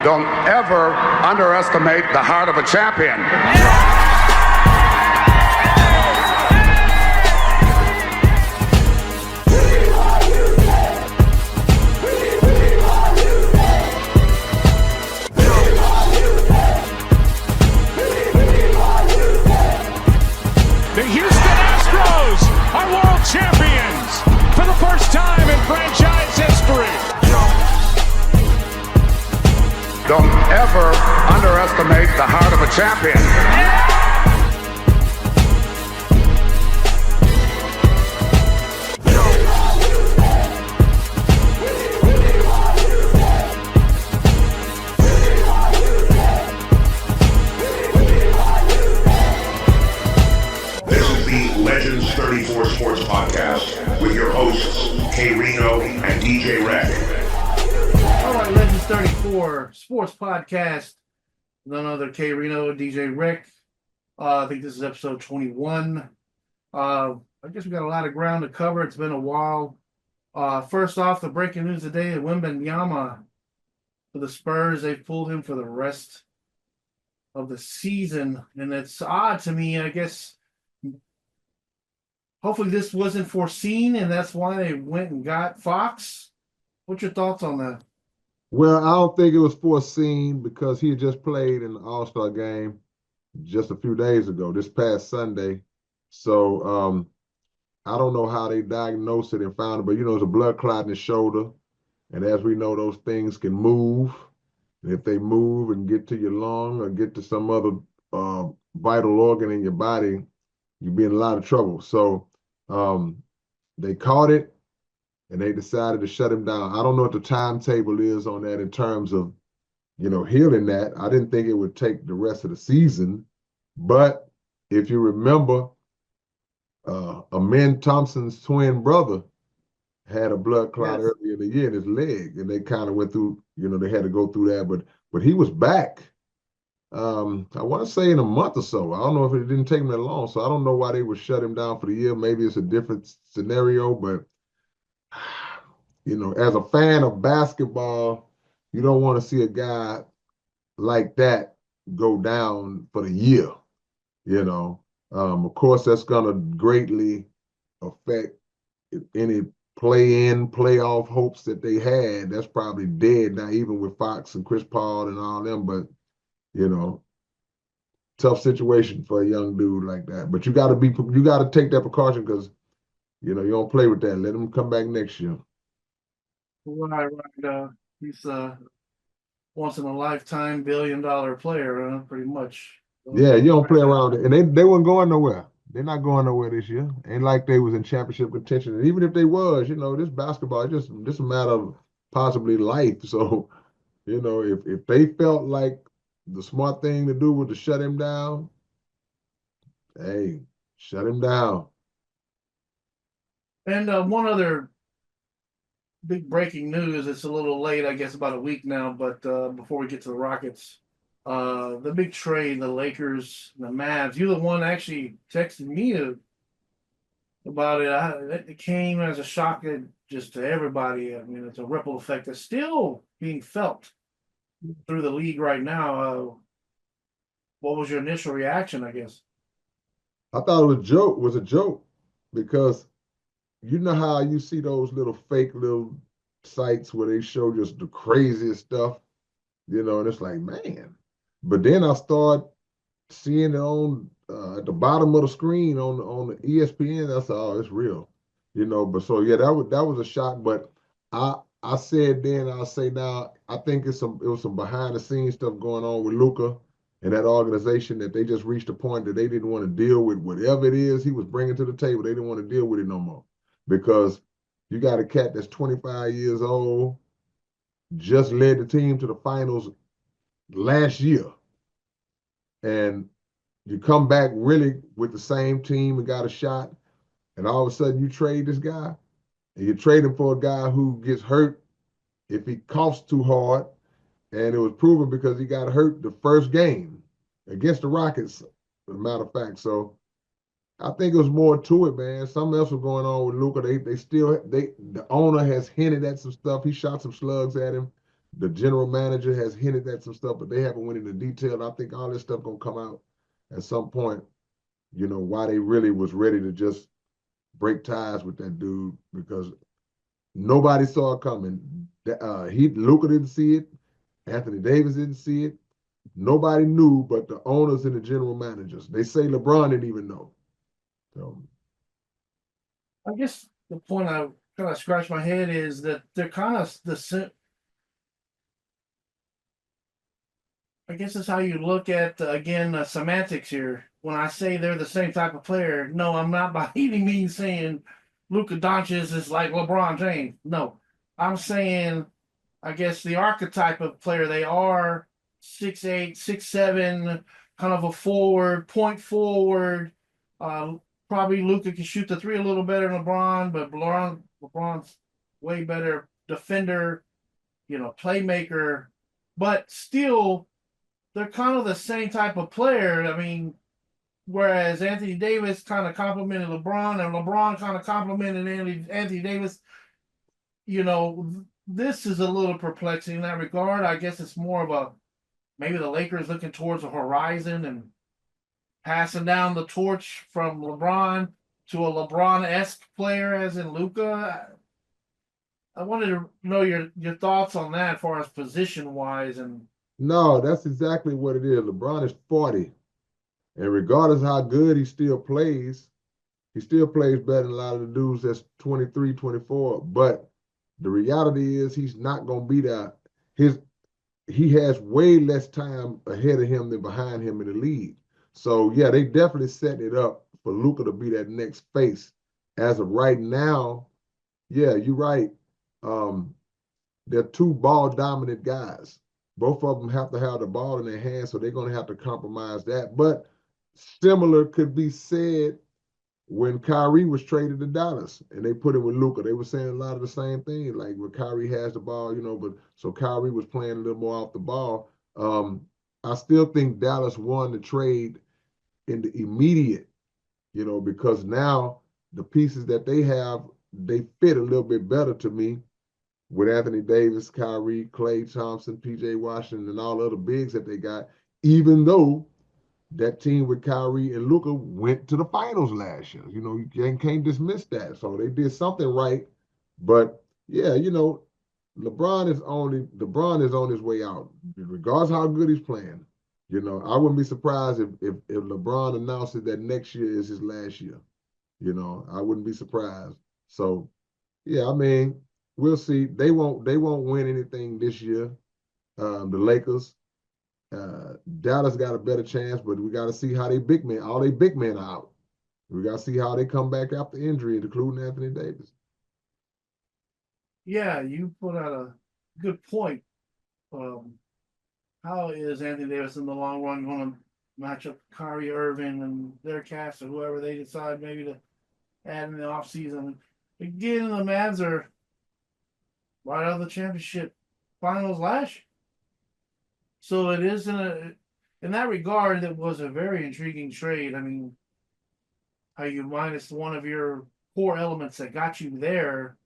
Don't ever underestimate the heart of a champion. The Houston Astros are world champions for the first time in franchise history. Don't ever underestimate the heart of a champion. This is the Legends 34 Sports Podcast with your hosts, K-Rino and DJ Rec. All right, Legends 34 Sports Podcast. None other k-rino, DJ Rick. I think this is episode 21. I guess we got a lot of ground to cover. It's been a while. First off, the breaking news today, Wemby for the Spurs. They've pulled him for the rest of the season. And it's odd to me, I guess. Hopefully this wasn't foreseen, and that's why they went and got Fox. What's your thoughts on that? Well, I don't think it was foreseen because he had just played in the ALLSTAR game just a few days ago, this past Sunday. So I don't know how they diagnosed it and found it, but, it's a blood clot in his shoulder. And as we know, those things can move. And if they move and get to your lung or get to some other vital organ in your body, you'll be in a lot of trouble. So they caught it. And they decided to shut him down. I don't know what the timetable is on that in terms of, healing that. I didn't think it would take the rest of the season. But if you remember, AMEN Thompson's twin brother had a blood clot earlier in the year in his leg. And they kind of went through, they had to go through that. But he was back, I want to say in a month or so. I don't know if it didn't take him that long. So I don't know why they would shut him down for the year. Maybe it's a different scenario, but as a fan of basketball, you don't want to see a guy like that go down for the year. Of course, that's going to greatly affect any play-in, playoff hopes that they had. That's probably dead now, even with Fox and Chris Paul and all them. But, tough situation for a young dude like that. But you got to take that precaution because, you don't play with that. Let him come back next year. Right. He's a once-in-a-lifetime billion-dollar player, pretty much. Yeah, you don't play around. And they weren't going nowhere. They're not going nowhere this year. Ain't like they was in championship contention. And even if they was, this basketball, it's just a matter of possibly life. So, if they felt like the smart thing to do was to shut him down, hey, shut him down. And one other big breaking news. It's a little late, I guess, about a week now. But before we get to the Rockets, the big trade, the Lakers, the Mavs. You're the one actually texted me about it. It came as a shock just to everybody. I mean, it's a ripple effect that's still being felt through the league right now. What was your initial reaction, I guess? I thought it was a joke because you know how you see those little fake little sites where they show just the craziest stuff, and it's like, man. But then I start seeing it on at the bottom of the screen on the ESPN. I said, oh, it's real, But so yeah, that was a shock. But I said then, I'll say now, I think it was some behind the scenes stuff going on with Luka and that organization that they just reached a point that they didn't want to deal with whatever it is he was bringing to the table. They didn't want to deal with it no more. Because you got a cat that's 25 years old, just led the team to the finals last year. And you come back really with the same team and got a shot, and all of a sudden you trade this guy, and you trade him for a guy who gets hurt if he coughs too hard. And it was proven because he got hurt the first game against the Rockets, as a matter of fact. So I think it was more to it, man. Something else was going on with Luka. The owner has hinted at some stuff. He shot some slugs at him. The general manager has hinted at some stuff, but they haven't went into detail. I think all this stuff gonna come out at some point. You know why they really was ready to just break ties with that dude because nobody saw it coming. Luka didn't see it. Anthony Davis didn't see it. Nobody knew but the owners and the general managers. They say LeBron didn't even know. So I guess the point I kind of scratch my head is that they're kind of I guess that's how you look at again semantics here. When I say they're the same type of player, no, I'm not by any means saying Luka Doncic is like LeBron James. No, I'm saying I guess the archetype of player they are 6'8", 6'7", kind of a forward, point forward. Uh, Probably Luka can shoot the three a little better than LeBron, but LeBron's way better defender, playmaker, but still they're kind of the same type of player. I mean, whereas Anthony Davis kind of complimented LeBron and LeBron kind of complimented Anthony Davis, this is a little perplexing in that regard. I guess it's more of maybe the Lakers looking towards the horizon and passing down the torch from LeBron to a LeBron-esque player as in Luka. I wanted to know your thoughts on that as far as position-wise and no, that's exactly what it is. LeBron is 40. And regardless of how good he still plays better than a lot of the dudes that's 23, 24. But the reality is he's not gonna be that. He has way less time ahead of him than behind him in the league. So yeah, they definitely set it up for Luka to be that next face. As of right now, yeah, you're right. They're two ball dominant guys. Both of them have to have the ball in their hands, so they're going to have to compromise that. But similar could be said when Kyrie was traded to Dallas and they put him with Luka. They were saying a lot of the same things, like when Kyrie has the ball, but so Kyrie was playing a little more off the ball. I still think Dallas won the trade in the immediate, because now the pieces that they have, they fit a little bit better to me with Anthony Davis, Kyrie, Klay Thompson, PJ Washington, and all the other bigs that they got, even though that team with Kyrie and Luka went to the finals last year. You can't dismiss that. So they did something right. But yeah, LeBron is on his way out. Regardless of how good he's playing. I wouldn't be surprised if LeBron announces that next year is his last year. I wouldn't be surprised. So yeah, I mean, we'll see. They won't win anything this year. The Lakers. Dallas got a better chance, but we got to see how all they big men are out. We got to see how they come back after injury, including Anthony Davis. yeah, you put out a good point. How is Anthony Davis in the long run going to match up Kyrie Irving and their cast or whoever they decide maybe to add in the offseason? Again, the Mavs are right out of the championship finals last year. So it is in that regard, it was a very intriguing trade. I mean, how you minus one of your core elements that got you there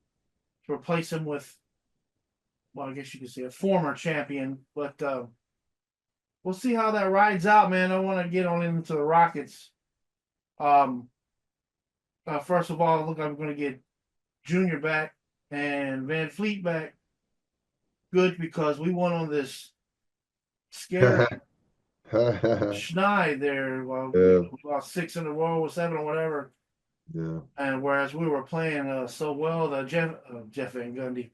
to replace him with, well, I guess you could say a former champion. But we'll see how that rides out, man. I want to get on into the Rockets. First of all, look, I'm going to get Junior back and Van Fleet back. Good, because we went on this scary schneid there. Well, Yeah. we lost 6 in a row or 7 or whatever. Yeah. And whereas we were playing so well, the Jeff Van Gundy,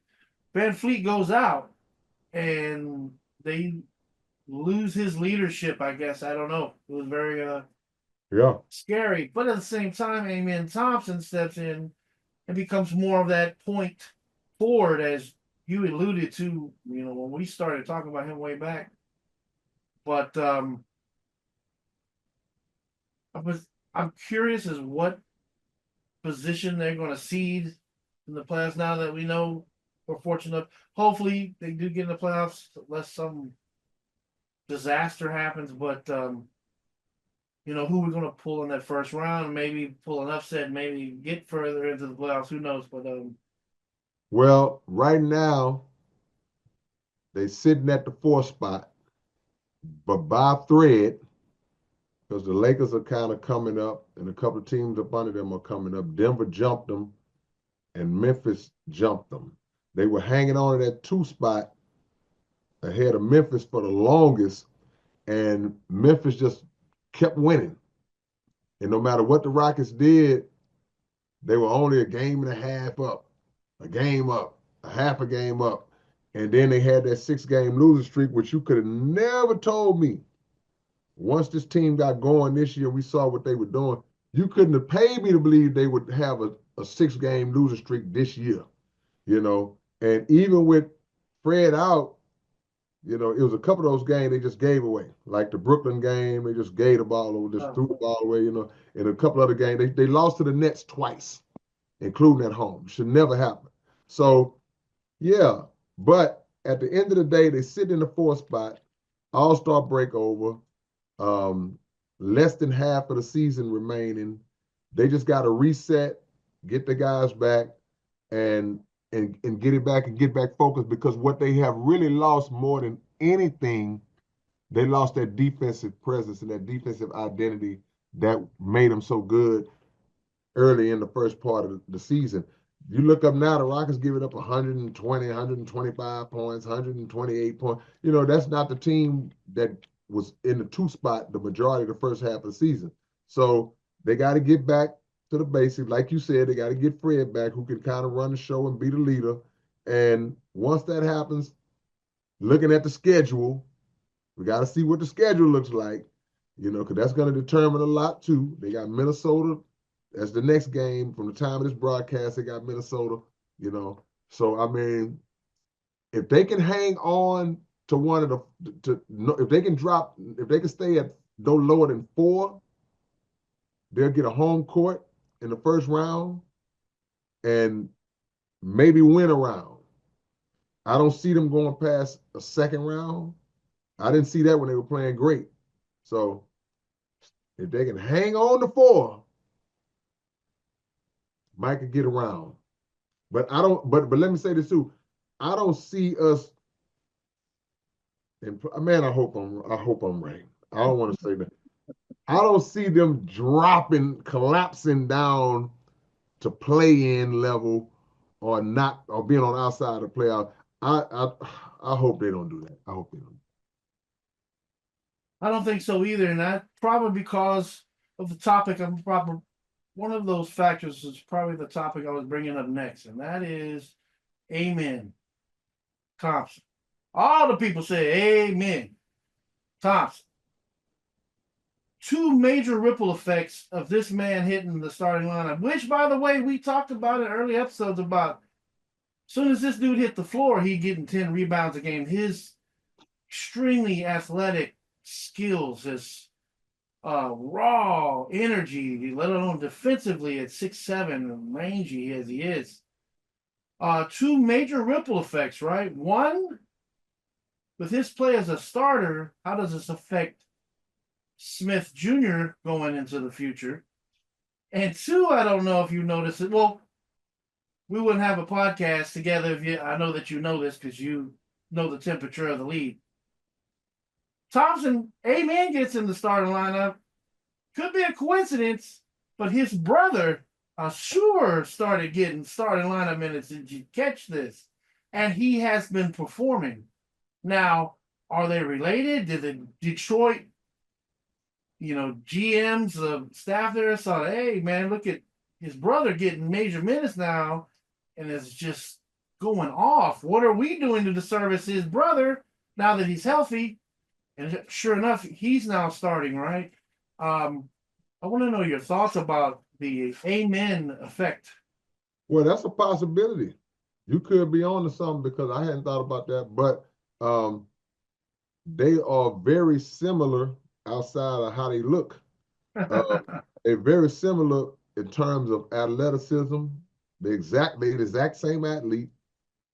Van Fleet goes out and they lose his leadership. I guess I don't know. It was very Yeah. scary, but at the same time, Amen Thompson steps in and becomes more of that point forward, as you alluded to. When we started talking about him way back. But I'm curious as what position they're going to seed in the playoffs now that we know we're fortunate. Hopefully they do get in the playoffs unless some disaster happens. But who we're going to pull in that first round, maybe pull an upset, maybe get further into the playoffs. Who knows? But well, right now, They sitting at the 4th spot, but by a thread, because the Lakers are kind of coming up, and a couple of teams up under them are coming up. Denver jumped them, and Memphis jumped them. They were hanging on to that 2 spot ahead of Memphis for the longest, and Memphis just kept winning. And no matter what the Rockets did, they were only a game and a half up, a game up, a half a game up. And then they had that 6-game losing streak, which you could have never told me. Once this team got going this year, we saw what they were doing. You couldn't have paid me to believe they would have a 6-game losing streak this year, And even with Fred out, it was a couple of those games they just gave away. Like the Brooklyn game, they just gave the ball away, just threw the ball away, And a couple other games, they lost to the Nets twice, including at home. Should never happen. So, yeah. But at the end of the day, they sit in the 4th spot, All-Star break over, less than half of the season remaining. They just got to reset, get the guys back, and get it back and get back focused, because what they have really lost more than anything, they lost that defensive presence and that defensive identity that made them so good early in the first part of the season. You look up now, the Rockets giving up 120, 125 points, 128 points. That's not the team that was in the 2 spot the majority of the first half of the season. So they got to get back to the basics. Like you said, they got to get Fred back, who can kind of run the show and be the leader. And once that happens, looking at the schedule, we got to see what the schedule looks like, because that's going to determine a lot too. They got Minnesota as the next game. From the time of this broadcast, they got Minnesota, So, I mean, if they can hang on to one of if they can stay at no lower than 4, they'll get a home court in the first round and maybe win a round. I don't see them going past a second round. I didn't see that when they were playing great. So if they can hang on to 4, Mike could get around. But let me say this too. I don't see us, and man, I hope I'm right. I don't want to say that. I don't see them collapsing down to play-in level or being on the outside of the playoff. I hope they don't do that. I hope they don't. I don't think so either, and that probably because of the topic. One of those factors is probably the topic I was bringing up next, and that is Amen Thompson. All the people say Amen Thompson. 2 major ripple effects of this man hitting the starting lineup, which, by the way, we talked about in early episodes about as soon as this dude hit the floor, he getting 10 rebounds a game. His extremely athletic skills, his raw energy, let alone defensively at 6'7", rangy as he is. 2 major ripple effects, right? One, with his play as a starter, how does this affect Smith Jr. going into the future? And 2, I don't know if you noticed it. Well, we wouldn't have a podcast together I know that you know this because you know the temperature of the league. Thompson, Amen gets in the starting lineup. Could be a coincidence, but his brother, sure, started getting starting lineup minutes. Did you catch this? And he has been performing. Now, are they related? Did the Detroit, GMs, staff there saw, hey, man, look at his brother getting major minutes now, and it's just going off. What are we doing to disservice his brother now that he's healthy? And sure enough, he's now starting, right? I want to know your thoughts about the Amen effect. Well, that's a possibility. You could be on to something because I hadn't thought about that, but they are very similar outside of how they look. They're very similar in terms of athleticism. They're the exact same athlete,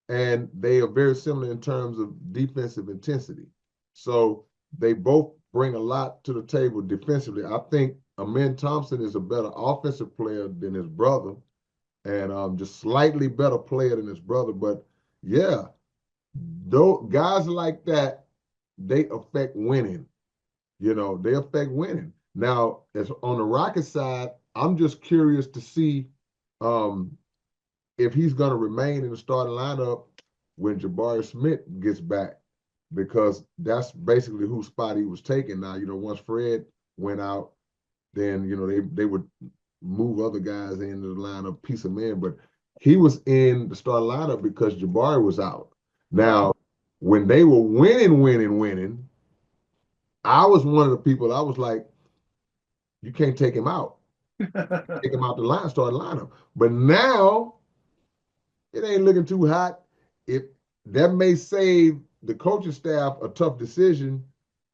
and they are very similar in terms of defensive intensity. So they both bring a lot to the table defensively. I think Amen Thompson is a better offensive player than his brother, and just slightly better player than his brother. But yeah, Those guys like that, they affect winning. They affect winning. Now, as on the Rocket side, I'm just curious to see um, if he's going to remain in the starting lineup when Jabari Smith gets back, because that's basically whose spot he was taking. Now, once Fred went out, then they would move other guys into the lineup, piece them in. But he was in the starting lineup because Jabari was out. Now, when they were winning, I was one of the people. I was like, you can't take him out. Take him out the line, starting lineup. But now it ain't looking too hot. If that may save the coaching staff a tough decision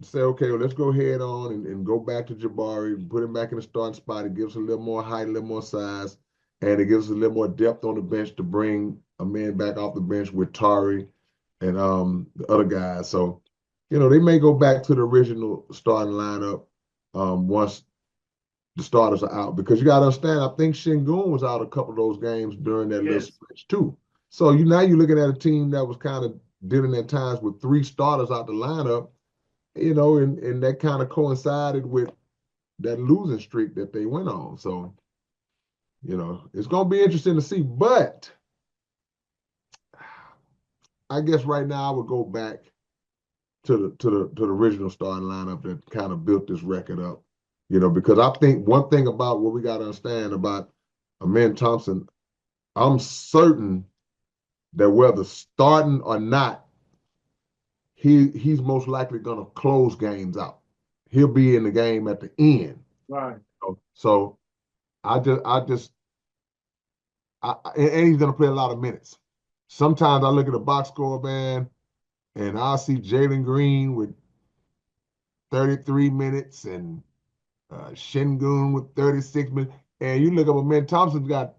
to say, okay, well, let's go head on and go back to Jabari and put him back in the starting spot. It gives a little more height, a little more size, and it gives a little more depth on the bench to bring a man back off the bench with Tari and the other guys. So, they may go back to the original starting lineup once the starters are out, because you got to understand, I think Şengün was out a couple of those games during that little stretch too. So now you're looking at a team that was kind of dealing at times with 3 starters out the lineup, and that kind of coincided with that losing streak that they went on. So, it's going to be interesting to see. But I guess right now I would go back to the original starting lineup that kind of built this record up. Because I think one thing about what we got to understand about Amen Thompson, I'm certain that whether starting or not, he's most likely going to close games out. He'll be in the game at the end. Right. So and he's going to play a lot of minutes. Sometimes I look at the box score, man, and I see Jalen Green with 33 minutes and Şengün with 36 minutes. And you look up, Amen Thompson's got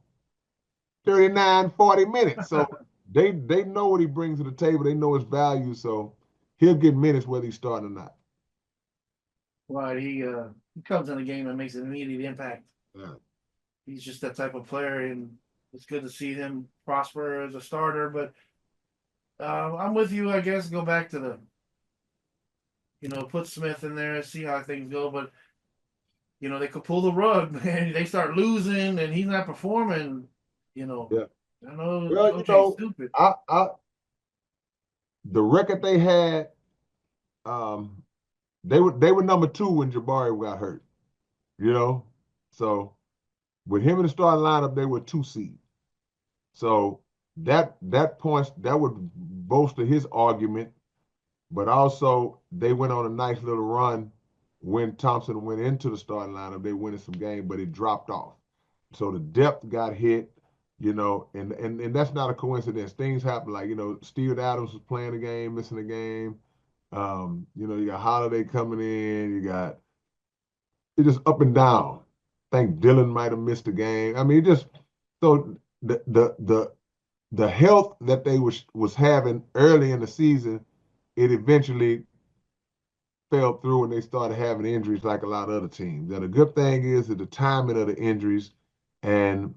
39, 40 minutes. So they know what he brings to the table. They know his value. So he'll get minutes whether he's starting or not. Right. He comes in the game and makes an immediate impact. Yeah. He's just that type of player, and it's good to see him prosper as a starter. But I'm with you, I guess. Go back to put Smith in there, see how things go. But they could pull the rug, man. They start losing, and he's not performing. Yeah. I know. Well, stupid. The record they had, they were number 2 when Jabari got hurt. So with him in the starting lineup, they were 2 seed. So that points, that would bolster his argument. But also they went on a nice little run when Thompson went into the starting lineup. They winning some games, but it dropped off. So the depth got hit, and that's not a coincidence. Things happen, like, Steve Adams was playing the game, missing the game. You got Holiday coming in, it's just up and down. I think Dylan might have missed the game. I mean, so the health that they was having early in the season, it eventually fell through and they started having injuries like a lot of other teams. And the good thing is that the timing of the injuries and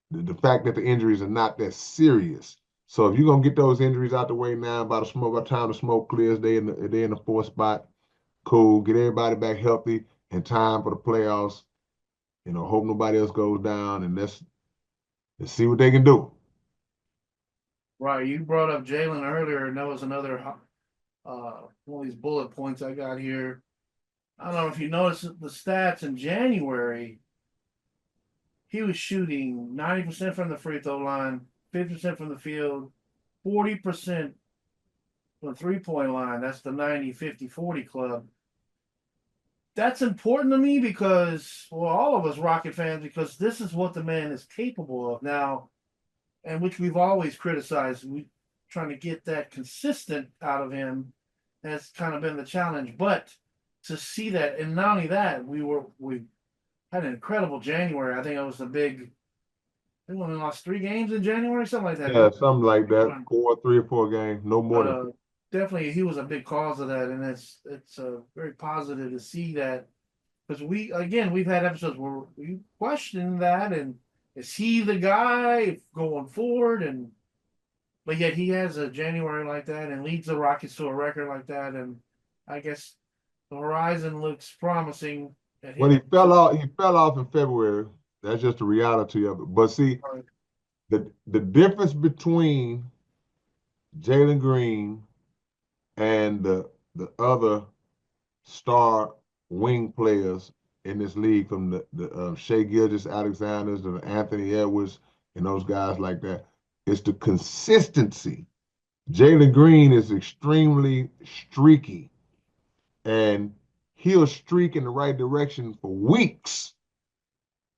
the fact that the injuries are not that serious. So if you're gonna get those injuries out the way now, by the time the smoke clears, they in the 4th spot. Cool, get everybody back healthy in time for the playoffs. Hope nobody else goes down, and let's see what they can do. Right. You brought up Jalen earlier, and that was another one of these bullet points I got here. I don't know if you noticed the stats in January. He was shooting 90% from the free throw line, 50% from the field, 40% from the 3-point line. That's the 90-50-40 club. That's important to me because, well, all of us Rocket fans, because this is what the man is capable of now, and which we've always criticized. We trying to get that consistent out of him has kind of been the challenge. But to see that, and not only that, we had an incredible January. I think it was a big. I think we lost 3 games in January, something like that. Yeah, something like that. 3 or 4 games, no more than. Definitely, he was a big cause of that, and it's very positive to see that, because we've had episodes where we question that, and is he the guy going forward? And but yet he has a January like that and leads the Rockets to a record like that. And I guess the horizon looks promising at Well, him. he fell off in February. That's just the reality of it. But see, Right. the difference between Jalen Green and the other star wing players in this league, from the Shea Gilgeous-Alexanders, the Anthony Edwards, and those guys like that, is the consistency. Jalen Green is extremely streaky, and he'll streak in the right direction for weeks,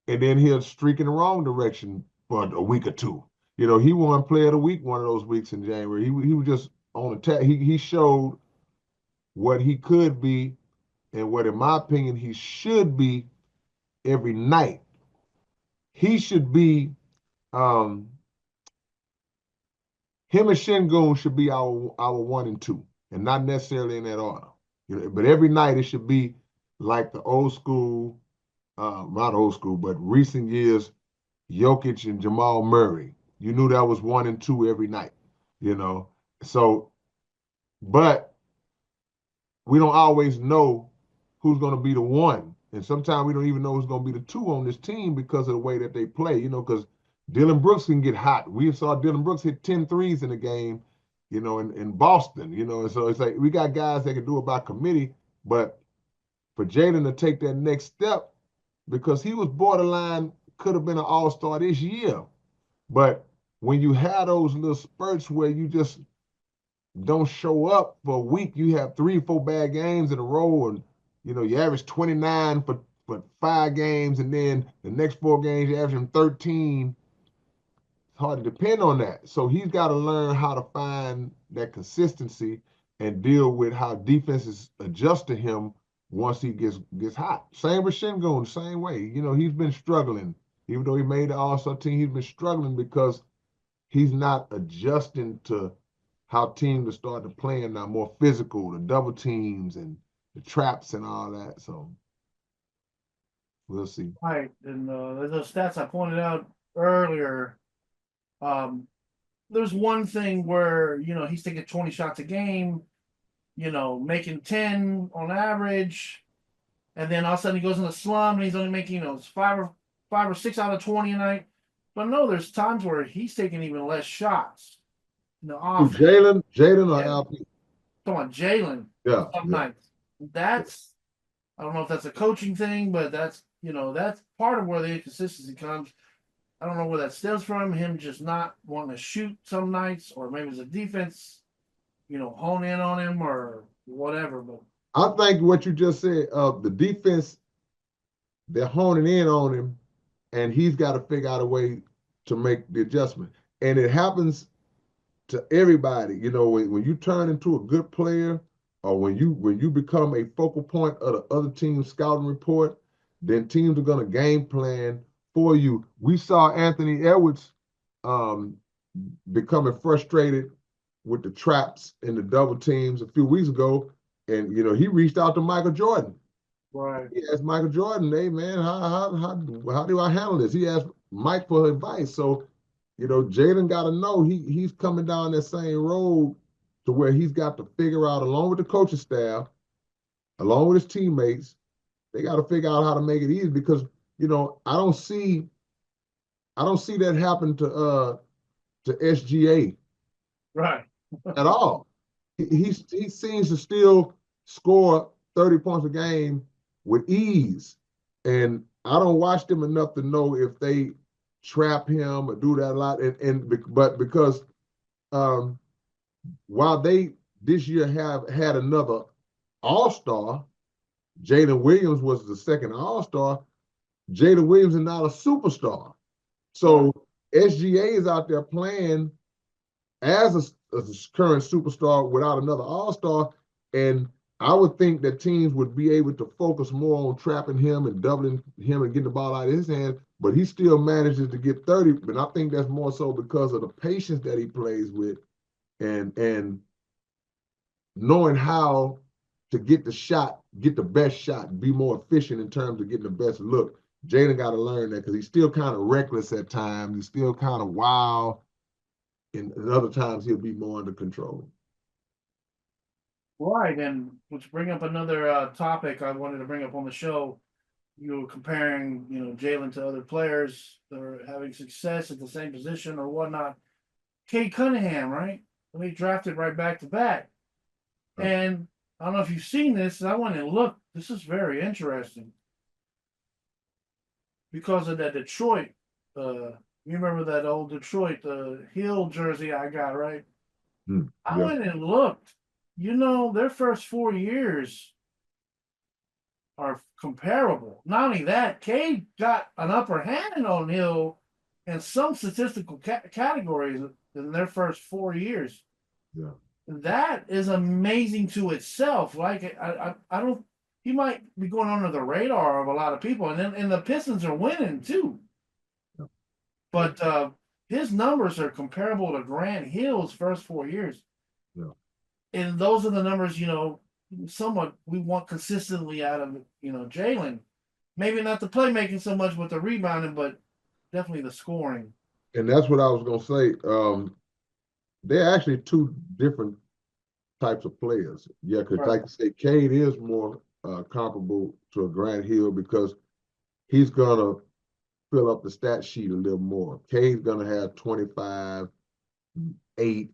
and then he'll streak in the wrong direction for a week or two. He won Player of the Week one of those weeks in January. He was just on attack. He showed what he could be and what, in my opinion, he should be every night. He should be, him and Şengün should be our 1 and 2, and not necessarily in that order. But every night it should be like the old school, not old school, but recent years, Jokic and Jamal Murray. You knew that was 1 and 2 every night, you know. So, but we don't always know who's going to be the one. And sometimes we don't even know who's going to be the two on this team because of the way that they play, because Dylan Brooks can get hot. We saw Dylan Brooks hit 10 threes in a game, in Boston, and so it's like we got guys that can do it by committee, but for Jalen to take that next step, because he was borderline, could have been an all-star this year. But when you have those little spurts where you just don't show up for a week, you have 3 or 4 bad games in a row, and you average 29 for 5 games, and then the next 4 games you average 13. It's hard to depend on that. So he's got to learn how to find that consistency and deal with how defenses adjust to him once he gets hot. Same with Şengün, same way. He's been struggling. Even though he made the All-Star team, he's been struggling because he's not adjusting to how teams are starting to play now, more physical, the double teams and the traps and all that. So we'll see. Right. And those stats I pointed out earlier, there's one thing where, he's taking 20 shots a game, making 10 on average, and then all of a sudden he goes in a slump and he's only making, 5 or 6 out of 20 a night. But no, there's times where he's taking even less shots. Off. Jalen or LP? Come on, Jalen. Yeah. Some nights. That's, I don't know if that's a coaching thing, but that's part of where the inconsistency comes. I don't know where that stems from. Him just not wanting to shoot some nights, or maybe it's a defense, hone in on him or whatever. But I think what you just said, the defense, they're honing in on him, and he's got to figure out a way to make the adjustment. And it happens to everybody. When you turn into a good player, or when you become a focal point of the other team's scouting report, then teams are going to game plan for you. We saw Anthony Edwards becoming frustrated with the traps and the double teams a few weeks ago, and he reached out to Michael Jordan. right, He asked Michael Jordan, "Hey man, how do I handle this?" He asked Mike for advice. So, Jalen got to know he's coming down that same road to where he's got to figure out, along with the coaching staff, along with his teammates, they got to figure out how to make it easy, because I don't see that happen to SGA right, at all. He seems to still score 30 points a game with ease, and I don't watch them enough to know if they trap him or do that a lot. But because while they this year have had another All-Star, Jalen Williams was the second All-Star. Jalen Williams is not a superstar. So SGA is out there playing as a current superstar without another All-Star. And I would think that teams would be able to focus more on trapping him and doubling him and getting the ball out of his hand. But he still manages to get 30. But I think that's more so because of the patience that he plays with, and knowing how to get the shot, get the best shot, be more efficient in terms of getting the best look. Jalen got to learn that, because he's still kind of reckless at times. He's still kind of wild. and other times he'll be more under control. Right, and let's bring up another topic I wanted to bring up on the show. You were comparing, Jalen to other players that are having success at the same position or whatnot. Cade Cunningham, right? He drafted right back to back. And I don't know if you've seen this. I went and looked. This is very interesting because of that Detroit. You remember that old Detroit Hill jersey I got, right? I Yeah. went and looked. Their first 4 years are comparable. Not only that, Cade got an upper hand on Hill in some statistical categories in their first 4 years. Yeah. That is amazing to itself. Like I don't. He might be going under the radar of a lot of people, and the Pistons are winning too. Yeah. But his numbers are comparable to Grant Hill's first 4 years. Yeah. And those are the numbers, somewhat we want consistently out of, Jalen. Maybe not the playmaking so much with the rebounding, but definitely the scoring. And that's what I was going to say. They're actually two different types of players. Yeah, because Right. like you say, Cade is more comparable to a Grant Hill because he's going to fill up the stat sheet a little more. Cade's going to have 25, 8,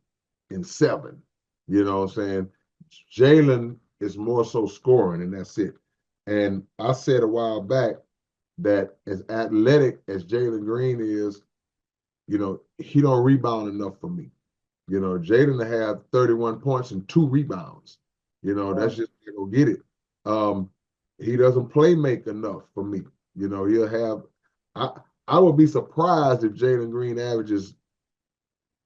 and 7. You know what I'm saying? Jalen is more so scoring, and that's it. And I said a while back that as athletic as Jalen Green is, he don't rebound enough for me. Jaden to have 31 points and 2 rebounds. That's just go get it. He doesn't play make enough for me. He'll have. I would be surprised if Jalen Green averages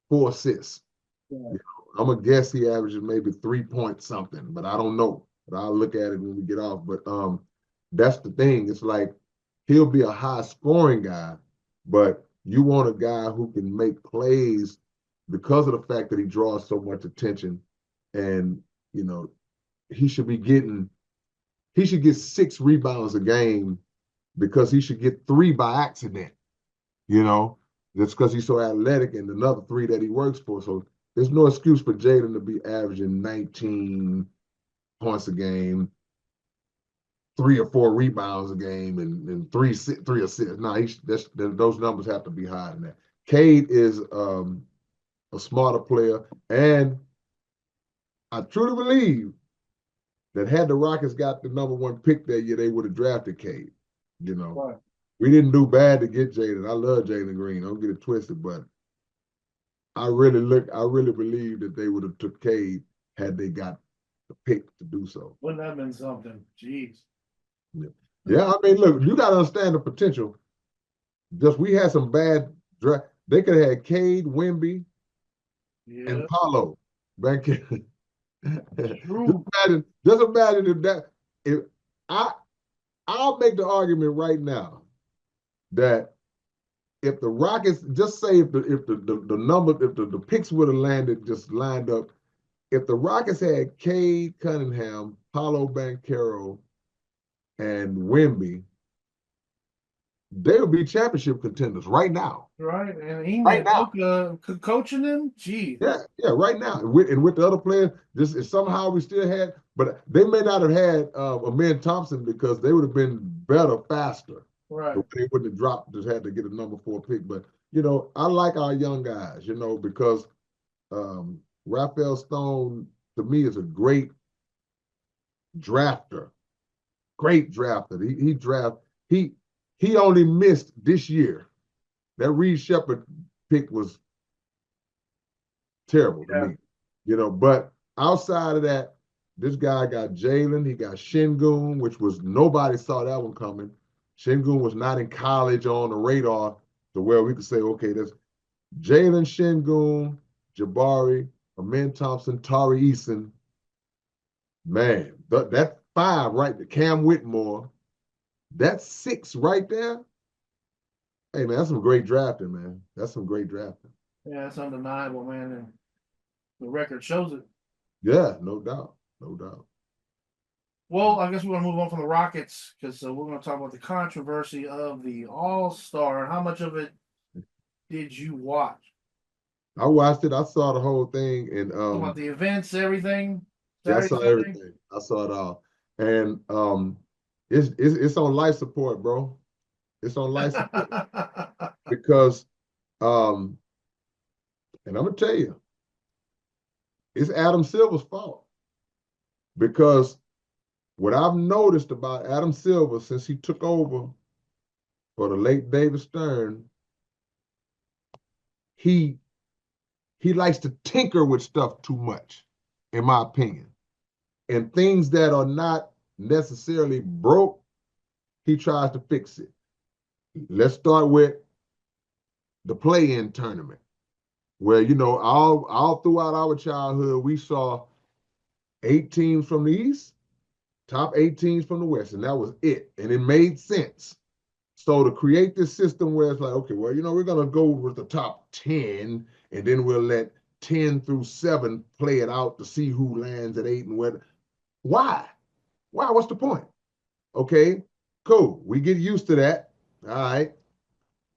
4 assists. Yeah. I'm gonna guess he averages maybe 3 point something, but I don't know. But I'll look at it when we get off. But that's the thing. It's like he'll be a high scoring guy, but you want a guy who can make plays because of the fact that he draws so much attention, and he should get 6 rebounds a game because he should get 3 by accident. Just because he's so athletic, and another 3 that he works for. So there's no excuse for Jaden to be averaging 19 points a game, 3 or 4 rebounds a game, and 3 assists. No, those numbers have to be higher than that. Cade is a smarter player, and I truly believe that had the Rockets got the number 1 pick that year, they would have drafted Cade. Right. We didn't do bad to get Jalen. I love Jalen Green. Don't get it twisted, but I really believe that they would have took Cade had they got the pick to do so. Wouldn't that have been something? Jeez. Yeah, I mean, look, you got to understand the potential. Just we had some bad draft. They could have had Cade, Wemby, and Paolo back in. Just imagine I'll make the argument right now that if the Rockets, just say if the picks would have lined up, if the Rockets had Cade Cunningham, Paolo Banchero, and Wemby, they would be championship contenders right now. Right, and Ime coaching them, geez. Yeah, right now. With the other players, if somehow we still had, but they may not have had Amen Thompson because they would have been better faster. Right. They wouldn't have dropped, just had to get a number 4 pick. But, I like our young guys, because Raphael Stone, to me, is a great drafter. Great drafter. He only missed this year. That Reed Shepard pick was terrible to me. But outside of that, this guy got Jalen, he got Şengün, which was nobody saw that one coming. Şengün was not in college on the radar to where we could say, okay, there's Jalen, Şengün, Jabari, Amen Thompson, Tari Eason. Man, that 5 right there, Cam Whitmore, that's 6 right there. Hey, man, that's some great drafting, man. That's some great drafting. Yeah, it's undeniable, man. And the record shows it. Yeah, no doubt. No doubt. Well, I guess we're going to move on from the Rockets because we're going to talk about the controversy of the All-Star. How much of it did you watch? I watched it. I saw the whole thing, and About the events, everything. yeah, I Saturday, saw Sunday. everything. I saw it all, and it's on life support, bro. It's on life support because um, and I'm gonna tell you, it's Adam Silver's fault because what I've noticed about Adam Silver since he took over for the late David Stern, he likes to tinker with stuff too much, in my opinion. And things that are not necessarily broke, he tries to fix it. Let's start with the play-in tournament, where all throughout our childhood we saw 8 teams from the East, top 8 teams from the West, and that was it. And it made sense. So to create this system where it's like, okay, well, we're gonna go with the top 10, and then we'll let 10 through 7 play it out to see who lands at 8 and where. Why? Why? What's the point? Okay, cool. We get used to that. All right.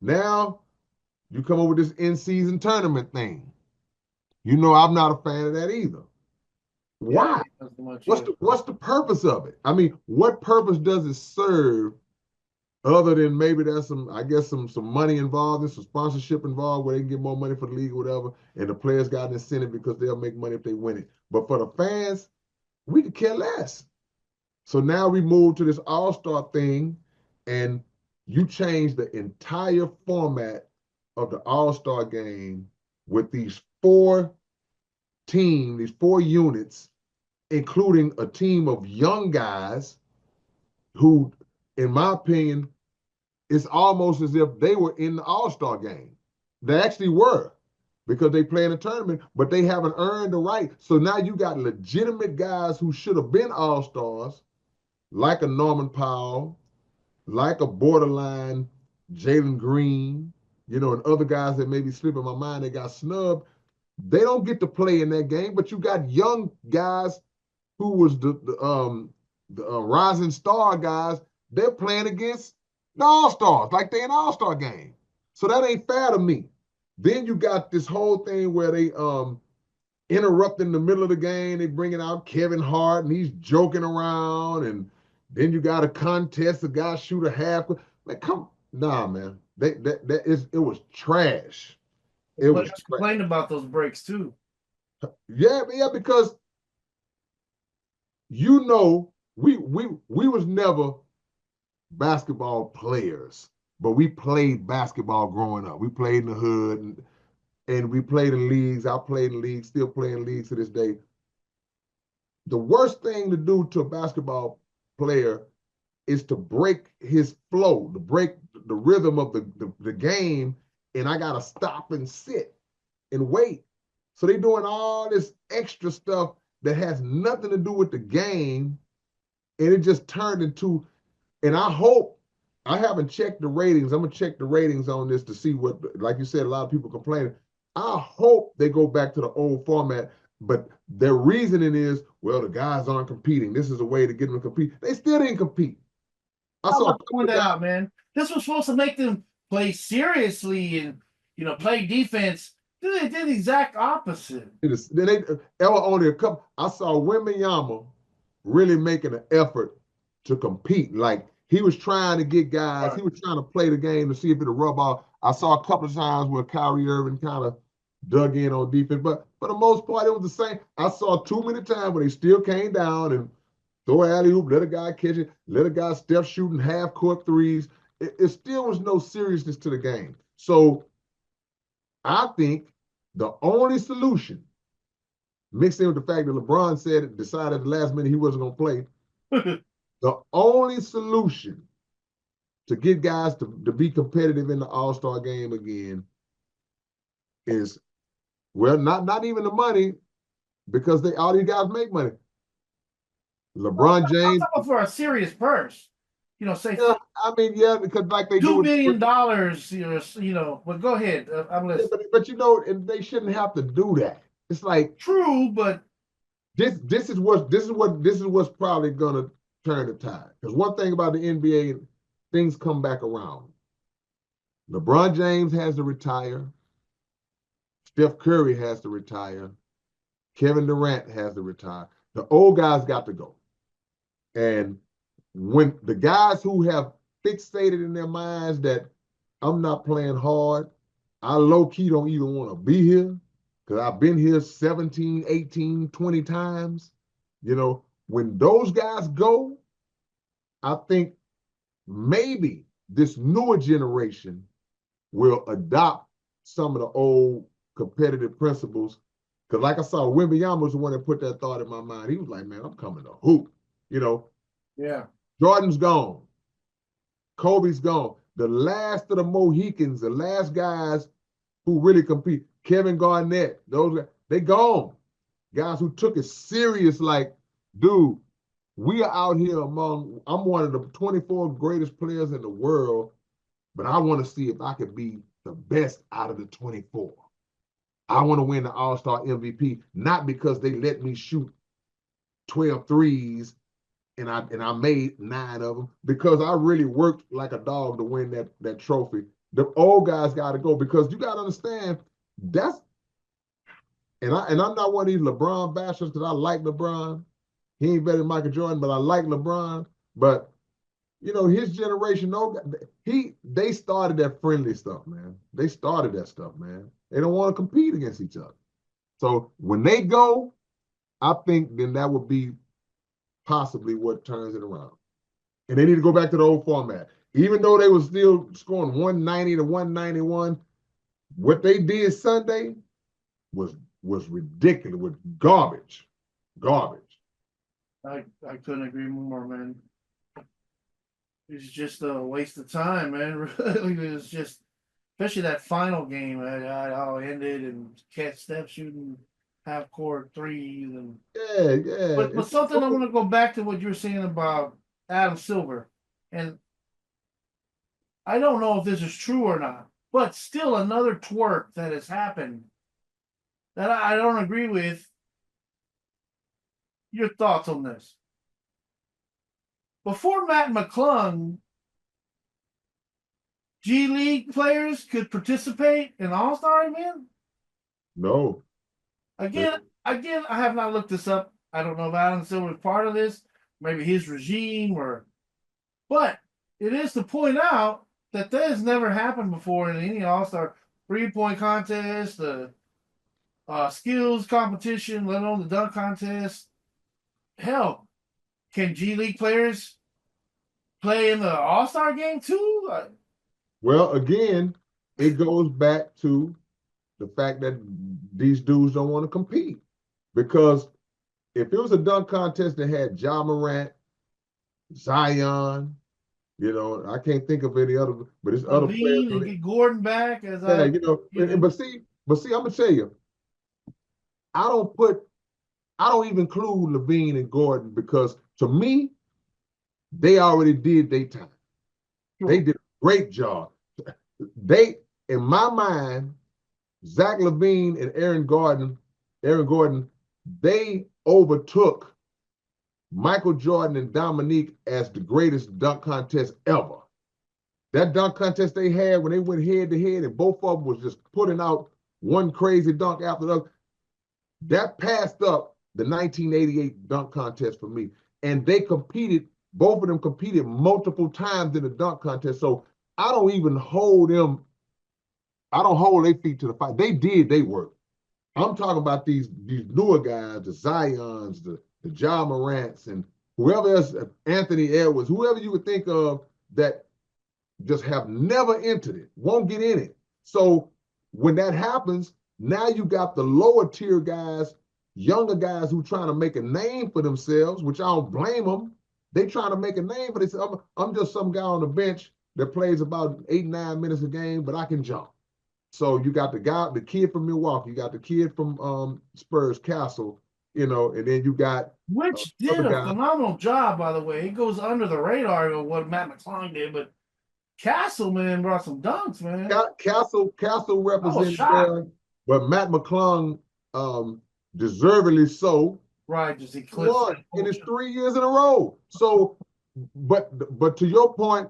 Now you come up with this in-season tournament thing. I'm not a fan of that either. Why? What's the purpose of it? I mean, what purpose does it serve other than maybe there's some money involved, there's some sponsorship involved where they can get more money for the league or whatever, and the players got an incentive because they'll make money if they win it. But for the fans, we could care less. So now we move to this all-star thing, and you change the entire format of the all-star game with these 4 units, including a team of young guys who, in my opinion, it's almost as if they were in the all-star game. They actually were, because they play in a tournament, but they haven't earned the right. So now you got legitimate guys who should have been all-stars, like a Norman Powell, like a borderline Jalen Green, and other guys that maybe slip in my mind, they got snubbed. They don't get to play in that game, but you got young guys who was the rising star guys. They're playing against the All-Stars, like they an All-Star game. So that ain't fair to me. Then you got this whole thing where they interrupt in the middle of the game. They bringing out Kevin Hart, and he's joking around, and then you got a contest, a guy shoot a half. Man, man. It was trash. It was trash. Complained about those breaks too. Yeah, because we was never basketball players, but we played basketball growing up. We played in the hood, and we played in leagues. I played in leagues, still playing leagues to this day. The worst thing to do to a basketball player is to break his flow, to break the rhythm of the game, and I got to stop and sit and wait. So they're doing all this extra stuff that has nothing to do with the game, and it just turned into, and I haven't checked the ratings. I'm going to check the ratings on this to see what, like you said, a lot of people complaining. I hope they go back to the old format, but their reasoning is, well, the guys aren't competing. This is a way to get them to compete. They still didn't compete. I want to point that out, man. This was supposed to make them play seriously and, play defense. They did the exact opposite. There were only a couple. I saw Wemby really making an effort to compete. Like, he was trying to get guys. Right. He was trying to play the game to see if it'll rub off. I saw a couple of times where Kyrie Irving kind of dug in on defense, but for the most part, it was the same. I saw too many times where they still came down and throw an alley-oop, let a guy catch it, let a guy step shooting half-court threes. It still was no seriousness to the game. So I think the only solution, mixed in with the fact that LeBron decided at the last minute he wasn't going to play, the only solution to get guys to be competitive in the All-Star game again is, well, not even the money, because all these guys make money. LeBron James. I'm talking for a serious purse. Say. Yeah, I mean, yeah, because like they $2 billion. But go ahead. I'm listening. Yeah, but and they shouldn't have to do that. It's like, true, but this is what's probably gonna turn the tide. Because one thing about the NBA, things come back around. LeBron James has to retire. Steph Curry has to retire. Kevin Durant has to retire. The old guys got to go. And when the guys who have fixated in their minds that I'm not playing hard, I low-key don't even want to be here because I've been here 17, 18, 20 times. When those guys go, I think maybe this newer generation will adopt some of the old competitive principles. Because like I saw, Wemby was the one that put that thought in my mind. He was like, man, I'm coming to hoop. Yeah. Jordan's gone. Kobe's gone. The last of the Mohicans, the last guys who really compete, Kevin Garnett, those guys, they gone. Guys who took it serious, like, dude, we are out here I'm one of the 24 greatest players in the world, but I want to see if I could be the best out of the 24. I want to win the All-Star MVP, not because they let me shoot 12 threes and I made 9 of them, because I really worked like a dog to win that trophy. The old guys got to go, because you got to understand and I'm not one of these LeBron bashers, because I like LeBron. He ain't better than Michael Jordan, but I like LeBron. But his generation, they started that friendly stuff, man. They started that stuff, man. They don't want to compete against each other. So when they go, I think then that would be possibly what turns it around. And they need to go back to the old format. Even though they were still scoring 190 to 191, what they did Sunday was ridiculous, was garbage. Garbage. I couldn't agree more, man. It's just a waste of time, man. Really, it was just, especially that final game, how it ended, and Cat Steph shooting half-court threes, and yeah. But something I want to go back to what you were saying about Adam Silver, and I don't know if this is true or not, but still another twerk that has happened that I don't agree with. Your thoughts on this? Before Matt McClung, G League players could participate in All-Star event? No. Again, I have not looked this up. I don't know if Adam Silver is part of this, maybe his regime, but it is to point out that has never happened before in any All-Star 3-point contest, the skills competition, let alone the dunk contest. Hell, can G League players play in the All-Star game too? Well, again, it goes back to the fact that these dudes don't want to compete. Because if it was a dunk contest that had Ja Morant, Zion, I can't think of any other, but it's other players. And get Gordon back as but see, I'm gonna tell you, I don't even include Levine and Gordon, because to me, they already did their time. Sure. They did a great job. In my mind, Zach LaVine and Aaron Gordon, they overtook Michael Jordan and Dominique as the greatest dunk contest ever. That dunk contest they had when they went head to head and both of them was just putting out one crazy dunk after the other, that passed up the 1988 dunk contest for me. And both of them competed multiple times in the dunk contest. So I don't even hold their feet to the fire. They did their work. I'm talking about these newer guys, the Zions, the Ja Morants, and whoever else, Anthony Edwards, whoever you would think of that just have never entered it, won't get in it. So when that happens, now you got the lower tier guys, younger guys who trying to make a name for themselves, which I don't blame them. They trying to make a name for themselves. I'm just some guy on the bench that plays about 8-9 minutes a game, but I can jump. So you got the kid from Milwaukee, you got the kid from Spurs, Castle, and then you got which did a phenomenal job, by the way. It goes under the radar of what Matt McClung did, but Castle, man, brought some dunks, man. Castle represents there, but Matt McClung, deservedly so, right, just eclipsed in his 3 years in a row. So, but to your point,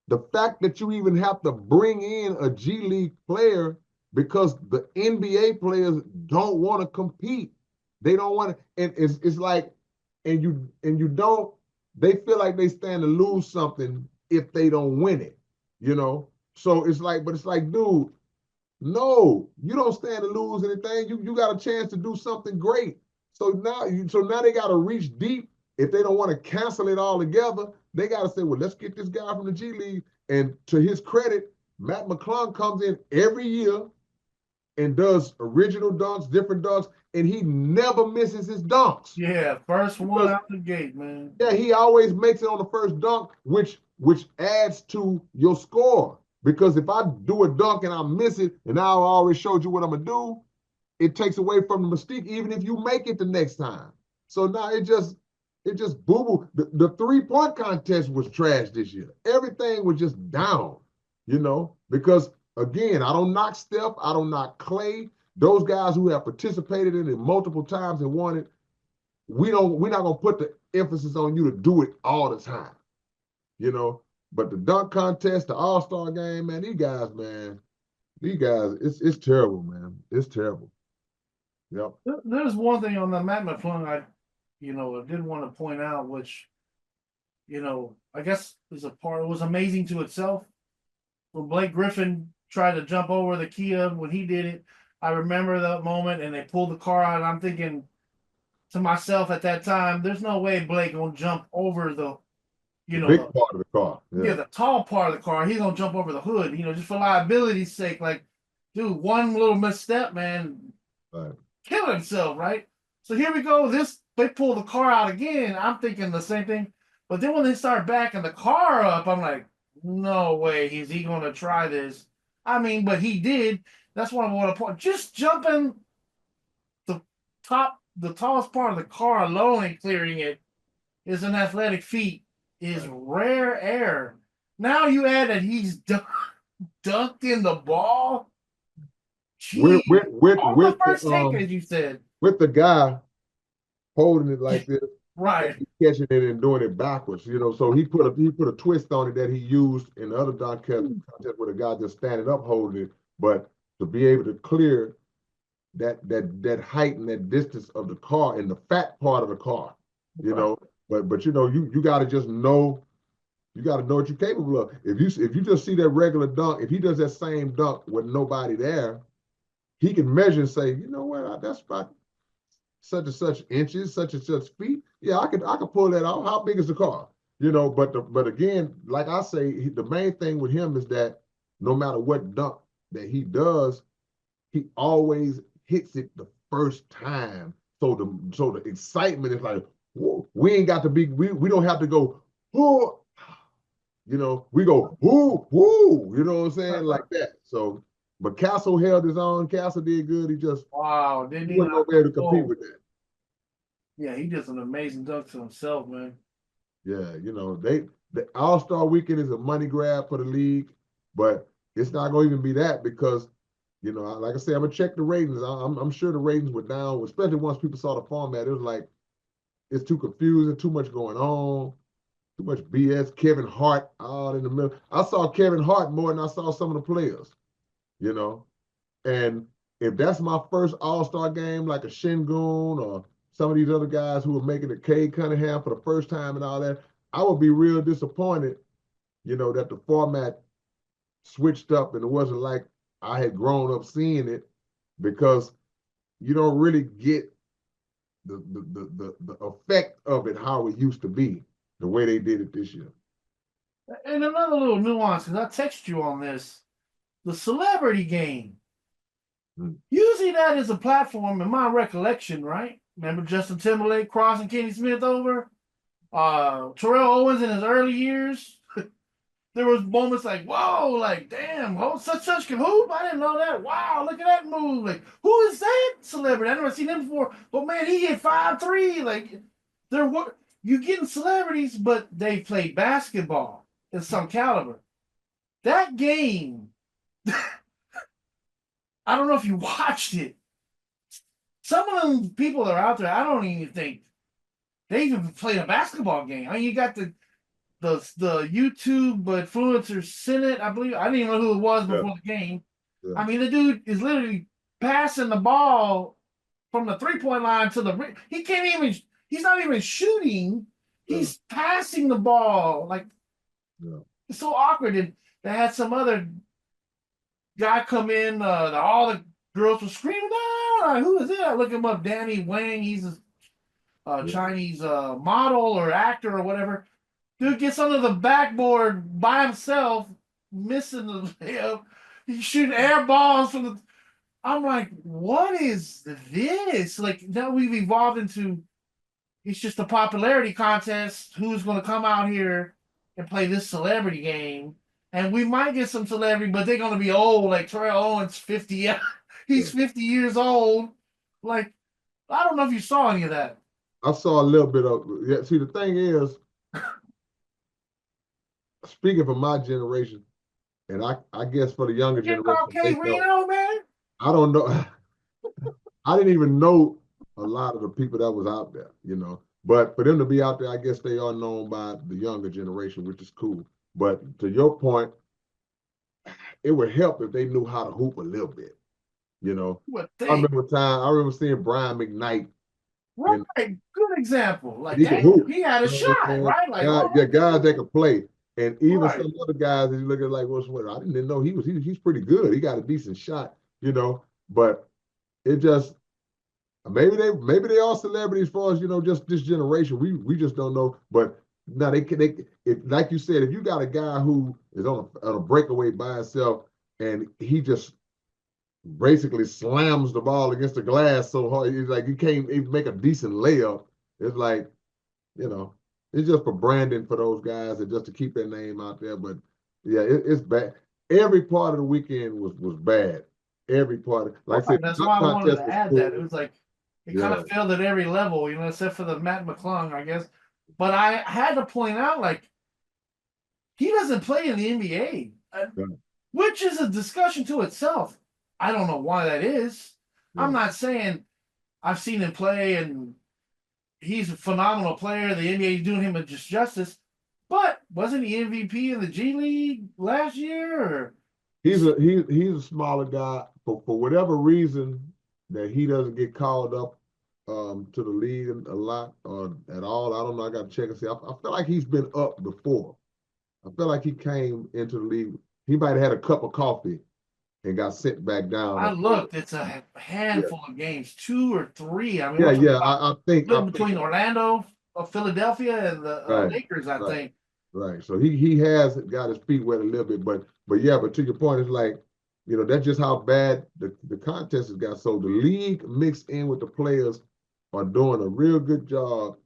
the fact that you even have to bring in a G League player because the NBA players don't want to compete. They don't want to, and it's like, and you don't. They feel like they stand to lose something if they don't win it. You know, so it's like, but it's like, dude, no, you don't stand to lose anything. You got a chance to do something great. So now they got to reach deep. If they don't want to cancel it all together, they got to say, well, let's get this guy from the G League. And to his credit, Matt McClung comes in every year and does original dunks, different dunks, and he never misses his dunks. Yeah, first one out the gate, man. Yeah, he always makes it on the first dunk, which adds to your score. Because if I do a dunk and I miss it, and I already showed you what I'm gonna do, it takes away from the mystique, even if you make it the next time. So now it just boo-boo. The three-point contest was trash this year. Everything was just down, because again, I don't knock Steph, I don't knock Clay. Those guys who have participated in it multiple times and won it, we're not gonna put the emphasis on you to do it all the time, But the dunk contest, the All-Star game, man, these guys, it's terrible, man. It's terrible. Yep. There's one thing on the Matt McClung I did want to point out, which, I guess it was amazing to itself. When Blake Griffin tried to jump over the Kia, when he did it, I remember that moment, and they pulled the car out, and I'm thinking to myself at that time, there's no way Blake gonna jump over the, big part of the car. Yeah, the tall part of the car. He's gonna jump over the hood, just for liability's sake. Like, dude, one little misstep, man, Right. kill himself, right? So here we go. They pull the car out again. I'm thinking the same thing. But then when they start backing the car up, I'm like, no way is he gonna try this. I mean, but he did. That's what I want to point. Just jumping the tallest part of the car alone and clearing it is an athletic feat. Is rare air. Now you add that he's dunked in the ball. With the first take, as you said, with the guy holding it like this, right? Catching it and doing it backwards, So he put a twist on it that he used in the other dunk contest with a guy just standing up holding it, but to be able to clear that height and that distance of the car and the fat part of the car, But you got to just know, you got to know what you're capable of. If you just see that regular dunk, if he does that same dunk with nobody there, he can measure and say, you know what, that's about such and such inches, such and such feet. Yeah, I could pull that out. How big is the car? But again, like I say, the main thing with him is that no matter what dunk that he does, he always hits it the first time. So the excitement is like, whoa, we ain't got to be, we don't have to go, whoa, we go, whoo, whoo, you know what I'm saying? Like that. So, but Castle held his own. Castle did good. He just, didn't he wasn't able to compete with that. Yeah, he did some amazing dunks himself, man. Yeah, the All-Star weekend is a money grab for the league, but it's not going to even be that because, like I said, I'm going to check the ratings. I'm sure the ratings were down, especially once people saw the format. It was like, it's too confusing, too much going on, too much BS. Kevin Hart out in the middle. I saw Kevin Hart more than I saw some of the players, And if that's my first All-Star game, like a Şengün or some of these other guys who are making it, Cade Cunningham for the first time and all that, I would be real disappointed, that the format switched up and it wasn't like I had grown up seeing it because you don't really get the effect of it how it used to be, the way they did it this year. And another little nuance, because I text you on this, the celebrity game. Usually that is a platform, in my recollection, right? Remember Justin Timberlake crossing Kenny Smith over? Terrell Owens in his early years. There was moments like, whoa, like, damn, such can hoop? I didn't know that. Wow, look at that move. Like, who is that celebrity? I've never seen him before. But, man, he hit 5'3". Like, you're getting celebrities, but they played basketball in some caliber. That game, I don't know if you watched it. Some of them people that are out there, I don't even think they even played a basketball game. I mean, you got the YouTube influencer Senate, I believe. I didn't even know who it was before the game. Yeah. I mean, the dude is literally passing the ball from the 3-point line to the rim. He can't even. He's not even shooting. He's passing the ball. Like, Yeah. it's so awkward. And they had some other guy come in. All the girls were screaming, "Ah, who is it?" I look him up. Danny Wang. He's a Chinese model or actor or whatever. Dude gets under the backboard by himself, missing the layup. He's shooting air balls from the. I'm like, what is this? Like, now we've evolved into it's just a popularity contest. Who's going to come out here and play this celebrity game? And we might get some celebrity, but they're going to be old. Like Terrell Owens, 50. He's 50 years old. Like, I don't know if you saw any of that. I saw a little bit of. Yeah. See, the thing is, speaking for my generation, and I guess for the younger You call generation, they don't. k-rino, man? I don't know. I didn't even know a lot of the people that was out there, you know. But for them to be out there, I guess they are known by the younger generation, which is cool. But to your point, it would help if they knew how to hoop a little bit, you know. What I thing? remember seeing Brian McKnight. Right. And Good example. Like, he could dang, hoop. he had a You know what I'm shot, saying? right? Like, Yeah, guys that could play. And even right. some other guys that you look at like, what's what? I didn't know he's pretty good. He got a decent shot, you know. But it just maybe they are celebrities for us, you know, just this generation. We just don't know. But now if like you said, if you got a guy who is on a breakaway by himself and he just basically slams the ball against the glass so hard, it's like you can't even make a decent layup. It's like, you know, it's just for branding for those guys and just to keep their name out there. But yeah, it's bad. Every part of the weekend was bad. Every part of, like I Right. said, That's the why I wanted contest to was add that. It cool. was like it kind Yeah. of failed at every level, except for the Matt McClung, I guess. But I had to point out, like, he doesn't play in the NBA, Yeah. which is a discussion to itself. I don't know why that is. Yeah. I'm not saying I've seen him play and he's a phenomenal player. The NBA is doing him a justice. But wasn't he MVP in the G League last year? Or He's a smaller guy for whatever reason that he doesn't get called up to the league a lot or at all. I don't know. I got to check and see. I feel like he's been up before. I feel like he came into the league. He might have had a cup of coffee and got sent back down. I looked, it's a handful of games, 2 or 3. I mean, we're talking Yeah. about I think between Orlando, Philadelphia, and the right, Lakers, I right, think. right. So he has got his feet wet a little bit, but to your point, it's like, you know, that's just how bad the contest has got. So the league mixed in with the players are doing a real good job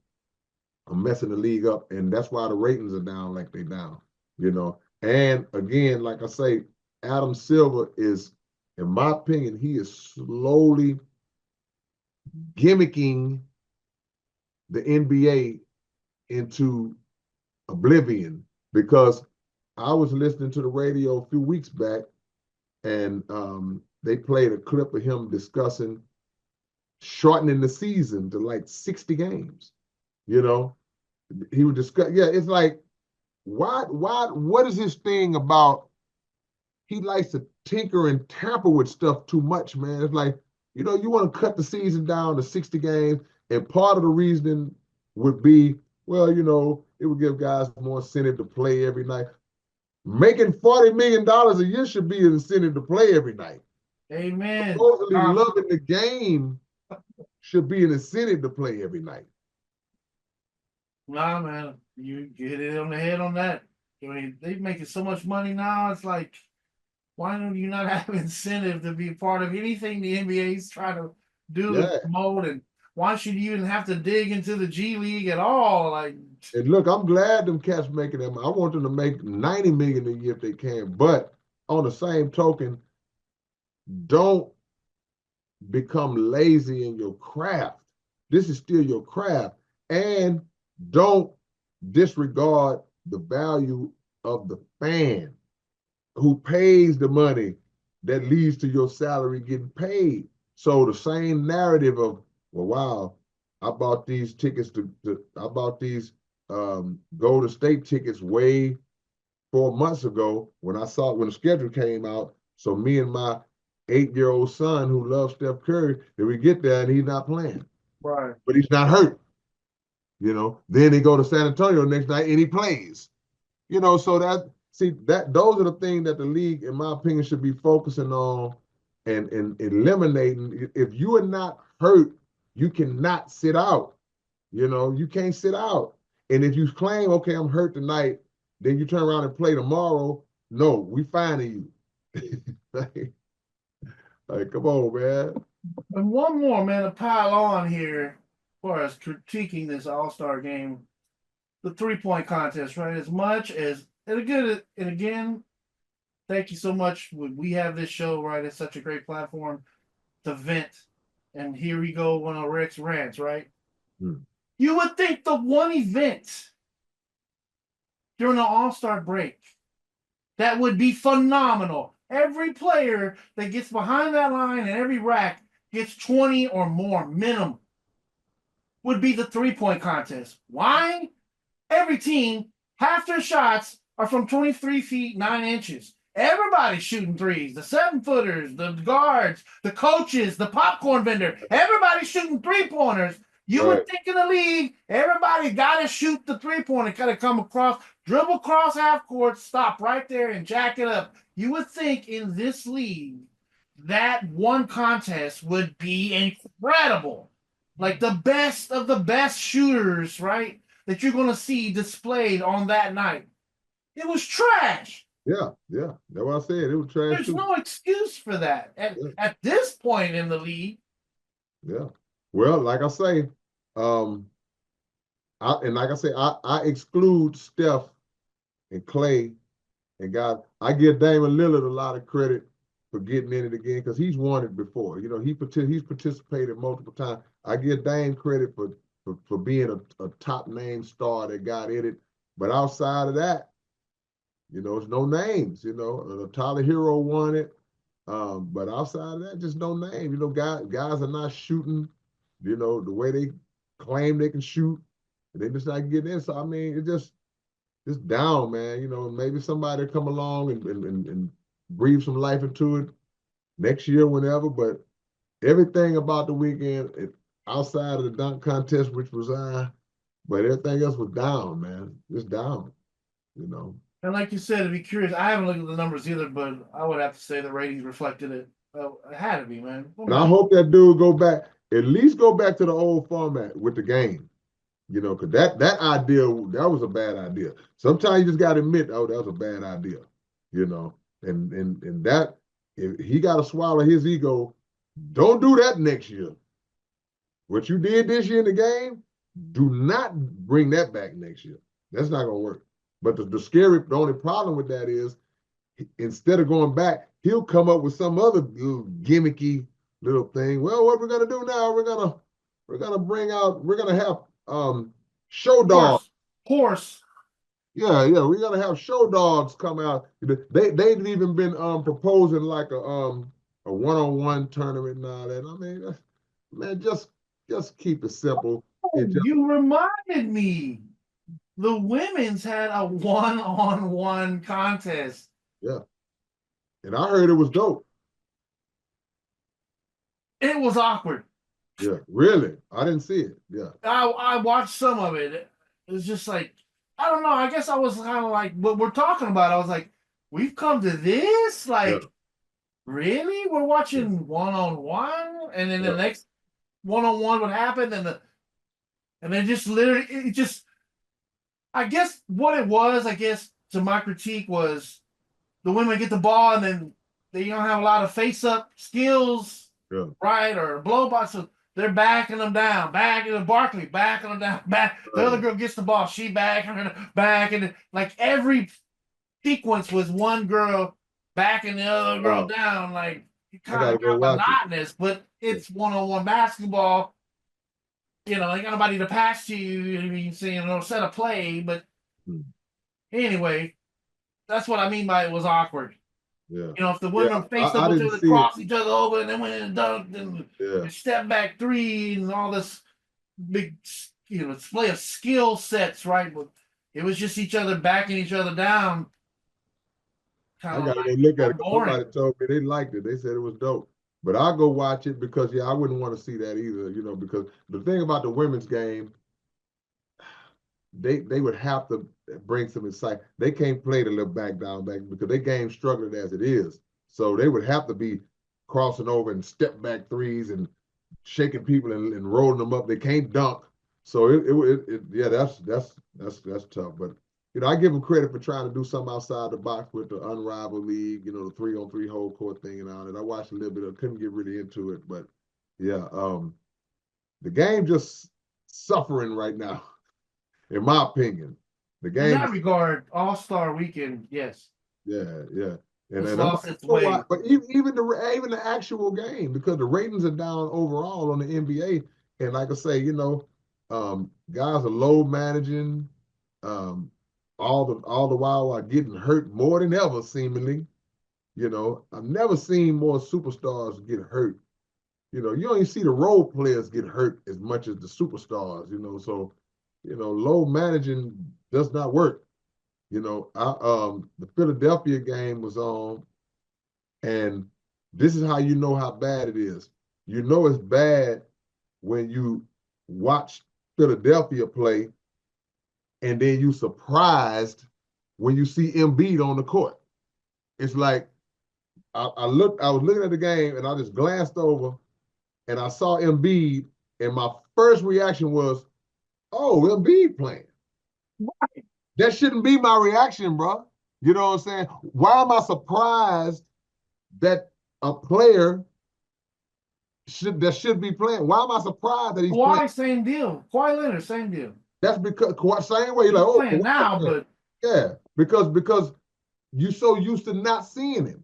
of messing the league up, and that's why the ratings are down like they down, you know. And again, like I say, Adam Silver is, in my opinion, he is slowly gimmicking the NBA into oblivion, because I was listening to the radio a few weeks back and they played a clip of him discussing shortening the season to like 60 games. You know, he would discuss, yeah, it's like, what is his thing about? He likes to tinker and tamper with stuff too much, man. It's like, you know, you want to cut the season down to 60 games, and part of the reasoning would be, well, you know, it would give guys more incentive to play every night. Making $40 million a year should be an incentive to play every night. Amen. Supposedly loving the game should be an incentive to play every night. Nah, man, you hit it on the head on that. I mean, they're making so much money now. It's like, why don't you not have incentive to be part of anything the NBA is trying to do and promote? And why should you even have to dig into the G League at all? Like, and look, I'm glad them cats making them. I want them to make 90 million a year if they can. But on the same token, don't become lazy in your craft. This is still your craft. And don't disregard the value of the fan who pays the money that leads to your salary getting paid. So the same narrative of, well, wow, I bought these tickets I bought these Golden State tickets way 4 months ago when the schedule came out, So me and my 8-year-old son who loves Steph Curry, then we get there and he's not playing. Right. But he's not hurt. Then he go to San Antonio next night and he plays. So those are the things that the league, in my opinion, should be focusing on and eliminating. If you are not hurt, you cannot sit out. You can't sit out. And if you claim, okay, I'm hurt tonight, then you turn around and play tomorrow, no, we finding you. like, come on, man. And one more, man, to pile on here as far as critiquing this All-Star game, the 3-point contest, right? As much as, and again, thank you so much. We have this show, right? It's such a great platform to vent. And here we go, one of Rick's rants, right? You would think the one event during the All-Star break that would be phenomenal. Every player that gets behind that line and every rack gets 20 or more minimum would be the 3-point contest. Why? Every team, half their shots are from 23 feet, 9 inches. Everybody's shooting threes. The 7-footers, the guards, the coaches, the popcorn vendor. Everybody's shooting 3-pointers. You would think in the league, everybody got to shoot the 3-pointer, got to come across, dribble across half court, stop right there and jack it up. You would think in this league, that one contest would be incredible. Like the best of the best shooters, right, that you're going to see displayed on that night. It was trash. Yeah. That's what I said. It was trash. There's no excuse for that at this point in the league. Yeah. Well, like I say, I exclude Steph and Clay and guys. I give Damian Lillard a lot of credit for getting in it again because he's won it before. He's participated multiple times. I give Dame credit for being a top name star that got in it. But outside of that, it's no names. Tyler Hero won it. But outside of that, just no name. Guys are not shooting, the way they claim they can shoot. And they just not getting in. So, I mean, it's just down, man. Maybe somebody will come along and breathe some life into it next year, whenever. But everything about the weekend, outside of the dunk contest, which was but everything else was down, man. Just down, And like you said, to be curious, I haven't looked at the numbers either, but I would have to say the ratings reflected it. Well, it had to be, man. And I hope that dude at least go back to the old format with the game. Because that idea, that was a bad idea. Sometimes you just got to admit, oh, that was a bad idea. And that, if he got to swallow his ego, don't do that next year. What you did this year in the game, do not bring that back next year. That's not going to work. But the only problem with that is, instead of going back, he'll come up with some other little gimmicky little thing. Well, what we're gonna do now? We're gonna have show dogs. Horse. Yeah. We're gonna have show dogs come out. They've even been proposing like a one-on-one tournament and all that. I mean, man, just keep it simple. You reminded me. The women's had a one-on-one contest. Yeah. And I heard it was dope. It was awkward. Yeah, really? I didn't see it. Yeah. I watched some of it. It was just like, I don't know. I guess I was kind of like, what we're talking about. I was like, we've come to this? Like, really? We're watching one-on-one? And then the next one-on-one would happen, and then just literally, it just, I guess what it was, to my critique was the women get the ball and then they don't have a lot of face-up skills, right? Or blow by, so they're backing them down, backing them down, back. The other girl gets the ball, she backing her back, and like every sequence was one girl backing the other girl down, like it kind of got monotonous, but it's one-on-one basketball. Ain't got nobody to pass to you. You see, set a play, but anyway, that's what I mean by it was awkward. Yeah. If the women faced up until they crossed each other over and then went and dunked and step back three and all this big, display of skill sets, right? But it was just each other backing each other down. kind I of gotta go like look at it because boring. somebody told me they liked it. They said it was dope. But I'll go watch it because I wouldn't want to see that either, because the thing about the women's game, they would have to bring some insight. They can't play the little back because their game's struggling as it is. So they would have to be crossing over and step back threes and shaking people and rolling them up. They can't dunk. So yeah, that's tough. But I give them credit for trying to do something outside the box with the unrivaled league, the 3-on-3 whole court thing and all that. I watched a little bit of couldn't get really into it, but yeah, the game just suffering right now, in my opinion. The In game that is regard, All-Star Weekend, yes, yeah. And it's then I'm lost its way. but even the actual game, because the ratings are down overall on the NBA. And like I say, guys are load managing, all the while are getting hurt more than ever, seemingly. I've never seen more superstars get hurt. You don't even see the role players get hurt as much as the superstars, so load managing does not work. The Philadelphia game was on, and this is how you know how bad it is. You know it's bad when you watch Philadelphia play, and then you surprised when you see Embiid on the court. It's like I was looking at the game, and I just glanced over, and I saw Embiid, and my first reaction was, "Oh, Embiid playing." That shouldn't be my reaction, bro. You know what I'm saying? Why am I surprised that a player should be playing? Why am I surprised that he's playing? Kawhi, same deal. Kawhi Leonard, same deal. That's because same way you're He's like, oh, playing now, playing. but Yeah, because you're so used to not seeing him.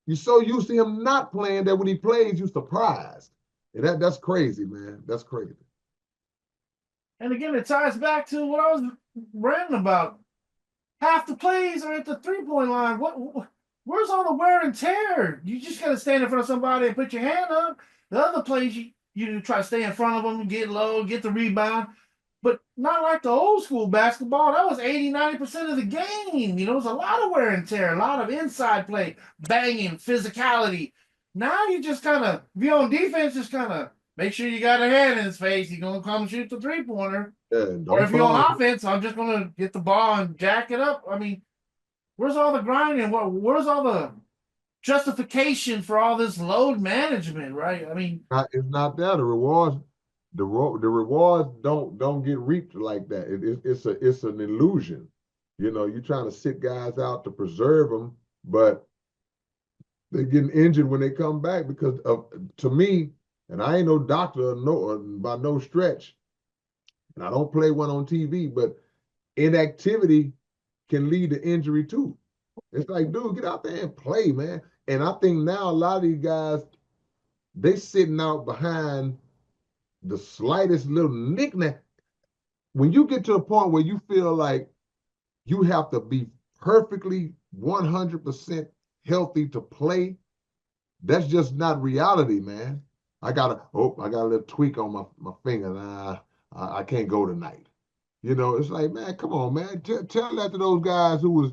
You're so used to him not playing that when he plays, you're surprised. And that's crazy, man. That's crazy. and again, it ties back to what I was ranting about. Half the plays are at the 3-point line. Where's all the wear and tear? You just got to stand in front of somebody and put your hand up. The other plays, you try to stay in front of them, get low, get the rebound. But not like the old school basketball. That was 80-90% of the game. It was a lot of wear and tear, a lot of inside play, banging, physicality. Now you just kind of, if you're on defense, just kind of make sure you got a hand in his face. He's going to come shoot the 3-pointer. Yeah, Or if you're fall. on offense, I'm just going to get the ball and jack it up. I mean, where's all the grinding? Where's all the justification for all this load management, right? I mean, It's not there. The rewards don't get reaped like that. It's an illusion. You're trying to sit guys out to preserve them, but they're getting injured when they come back because to me, and I ain't no doctor, by no stretch, and I don't play one on TV, but inactivity can lead to injury too. It's like, dude, get out there and play, man. And I think now a lot of these guys, they sitting out behind the slightest little knick-knack. When you get to a point where you feel like you have to be perfectly 100% healthy to play, that's just not reality, man. I got a little tweak on my finger. Nah, I can't go tonight. It's like, man, come on, man. Tell that to those guys who was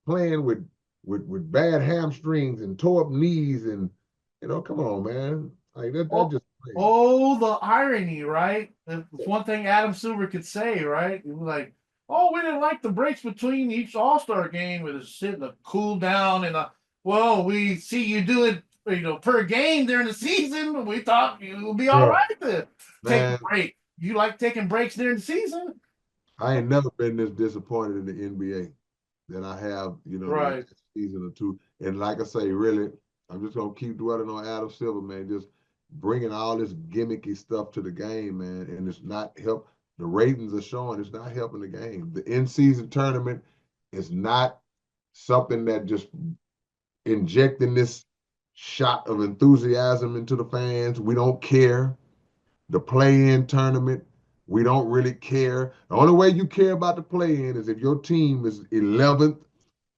playing with bad hamstrings and tore up knees and, come on, man. Like that just crazy. Oh, the irony, right? It's one thing Adam Silver could say, right? It was like, oh, we didn't like the breaks between each All-Star game with a sitting a cool down and well, we see you do it, per game during the season. We thought you would be all right to take a break. You like taking breaks during the season? I ain't never been this disappointed in the NBA than I have, Right. last season or two. And like I say, really, I'm just gonna keep dwelling on Adam Silver, man. Just bringing all this gimmicky stuff to the game, man, and it's not help. The ratings are showing it's not helping the game. The in-season tournament is not something that just injecting this shot of enthusiasm into the fans. We don't care. The play-in tournament, we don't really care. The only way you care about the play-in is if your team is 11th,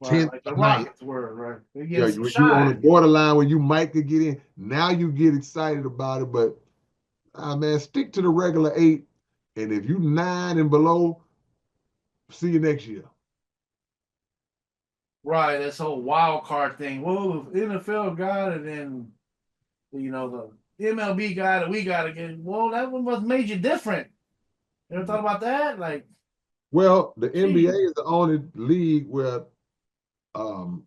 10th, Like the 9th. Rockets were, right? Yeah, you on the borderline where you might could get in. Now you get excited about it, but man, stick to the regular 8. And if you 9 and below, see you next year. Right, this whole wild card thing. Well, the NFL got it, and the MLB got it. We got it. Again. Well, that one was made you different. You ever thought about that? Like, Well, the NBA gee, is the only league where um,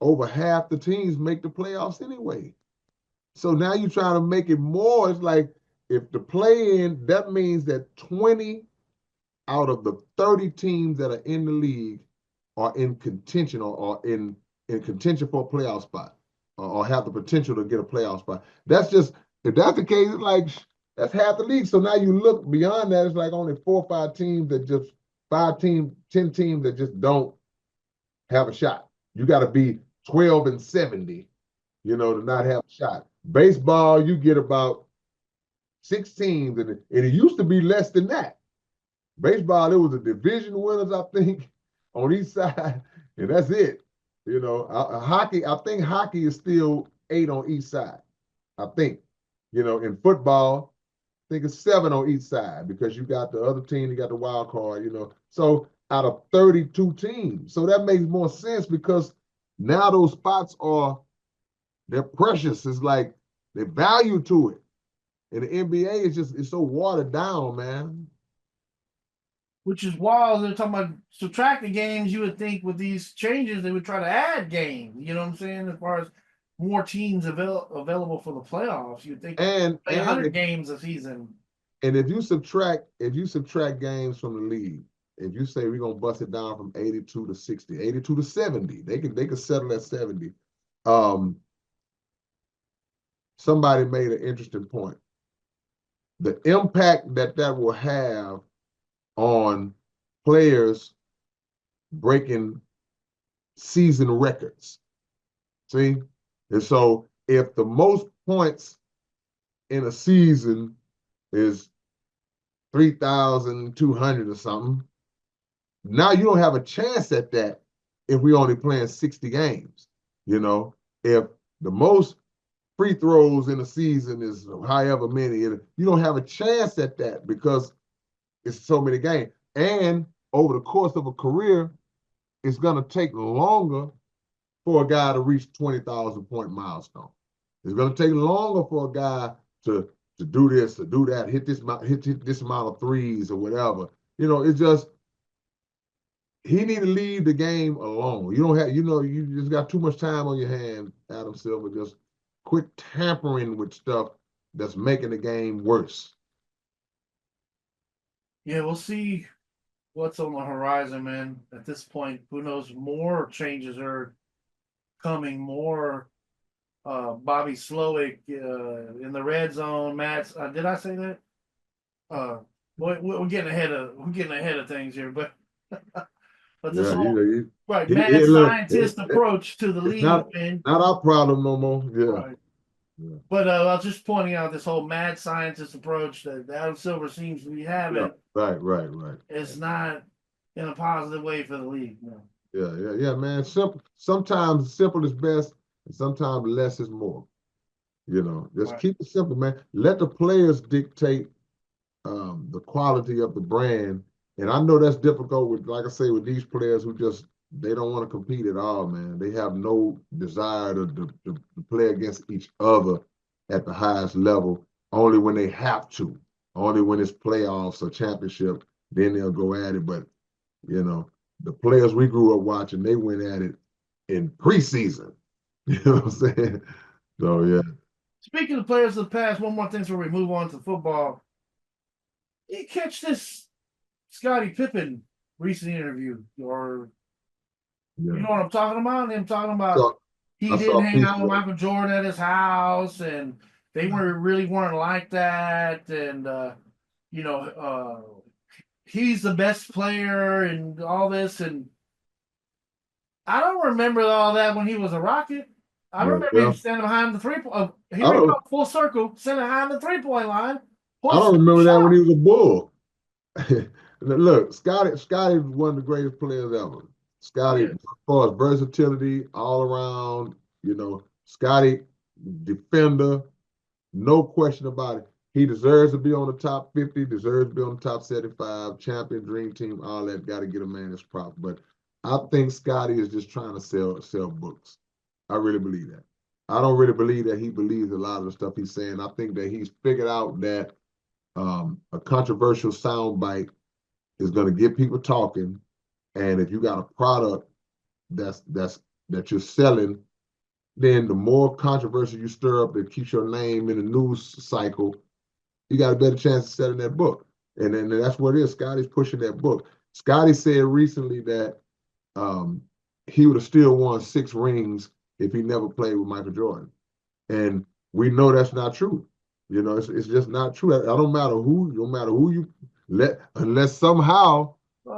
over half the teams make the playoffs anyway. So now you try to make it more. It's like if the play-in, that means that 20 out of the 30 teams that are in the league are in contention or in contention for a playoff spot or have the potential to get a playoff spot. That's just, if that's the case, it's like that's half the league. So now you look beyond that, it's like only 4 or 5 teams that just, 5 teams, 10 teams that just don't have a shot. You got to be 12 and 70, to not have a shot. Baseball, you get about 6 teams, and it used to be less than that. Baseball, it was a division winners, I think, on each side, and that's it. Hockey, I think hockey is still 8 on each side. I think. In football, I think it's 7 on each side because you got the other team, you got the wild card, So out of 32 teams. So that makes more sense because now those spots they're precious. It's like the value to it. And the NBA is it's so watered down, man. which is wild. They're talking about subtracting games. You would think with these changes they would try to add games. You know what I'm saying? As far as more teams available for the playoffs, you'd think And play 100 games a season. And if you subtract games from the league, if you say we're gonna bust it down from 82 to 60, 82 to 70, they could settle at 70. Somebody made an interesting point. The impact that will have on players breaking season records. See? And so if the most points in a season is 3,200 or something, now you don't have a chance at that if we only playing 60 games. If the most free throws in a season is however many, you don't have a chance at that because it's so many games. And over the course of a career, it's going to take longer for a guy to reach 20,000 point milestone. It's going to take longer for a guy to do this, to do that, hit this amount of threes or whatever. It's just he need to leave the game alone. You don't have, you just got too much time on your hand, Adam Silver. Just quit tampering with stuff that's making the game worse. Yeah, we'll see what's on the horizon, man. At this point, who knows? More changes are coming. More Bobby Slowick in the red zone. Matt, did I say that? We're getting ahead of things here, but this whole mad scientist approach to the league, man. Not our problem no more. Yeah. Right. Yeah. But I was just pointing out this whole mad scientist approach that Adam Silver seems to be having. Yeah. Right. It's not in a positive way for the league. No. Yeah, man. Sometimes simple is best, and sometimes less is more. Just keep it simple, man. Let the players dictate the quality of the brand. And I know that's difficult with, like I say, with these players who they don't want to compete at all, man. They have no desire to play against each other at the highest level, only when they have to, only when it's playoffs or championship, then they'll go at it. But, the players we grew up watching, they went at it in preseason. You know what I'm saying? So, yeah. Speaking of players of the past, one more thing before we move on to football. You catch this Scottie Pippen recent interview, or you know what I'm talking about? Him talking about he didn't hang out with Michael Jordan at his house, and they weren't like that, and he's the best player and all this, and I don't remember all that when he was a Rocket. I remember him standing behind the three-point. He went up full circle, standing behind the three-point line. I don't remember that when he was a Bull. Look, Scotty was one of the greatest players ever. Scotty, as far as versatility, all around, Scotty, defender, no question about it. He deserves to be on the top 50, deserves to be on the top 75, champion, dream team, all that. Got to get a man his props. But I think Scotty is just trying to sell books. I really believe that. I don't really believe that he believes a lot of the stuff he's saying. I think that he's figured out that a controversial soundbite is going to get people talking, and if you got a product that you're selling, then the more controversy you stir up that keeps your name in the news cycle, you got a better chance of selling that book. And then that's what it is. Scotty's pushing that book. Scotty said recently that he would have still won 6 rings if he never played with Michael Jordan. And we know that's not true. You know, it's just not true. I don't matter who you let, unless somehow he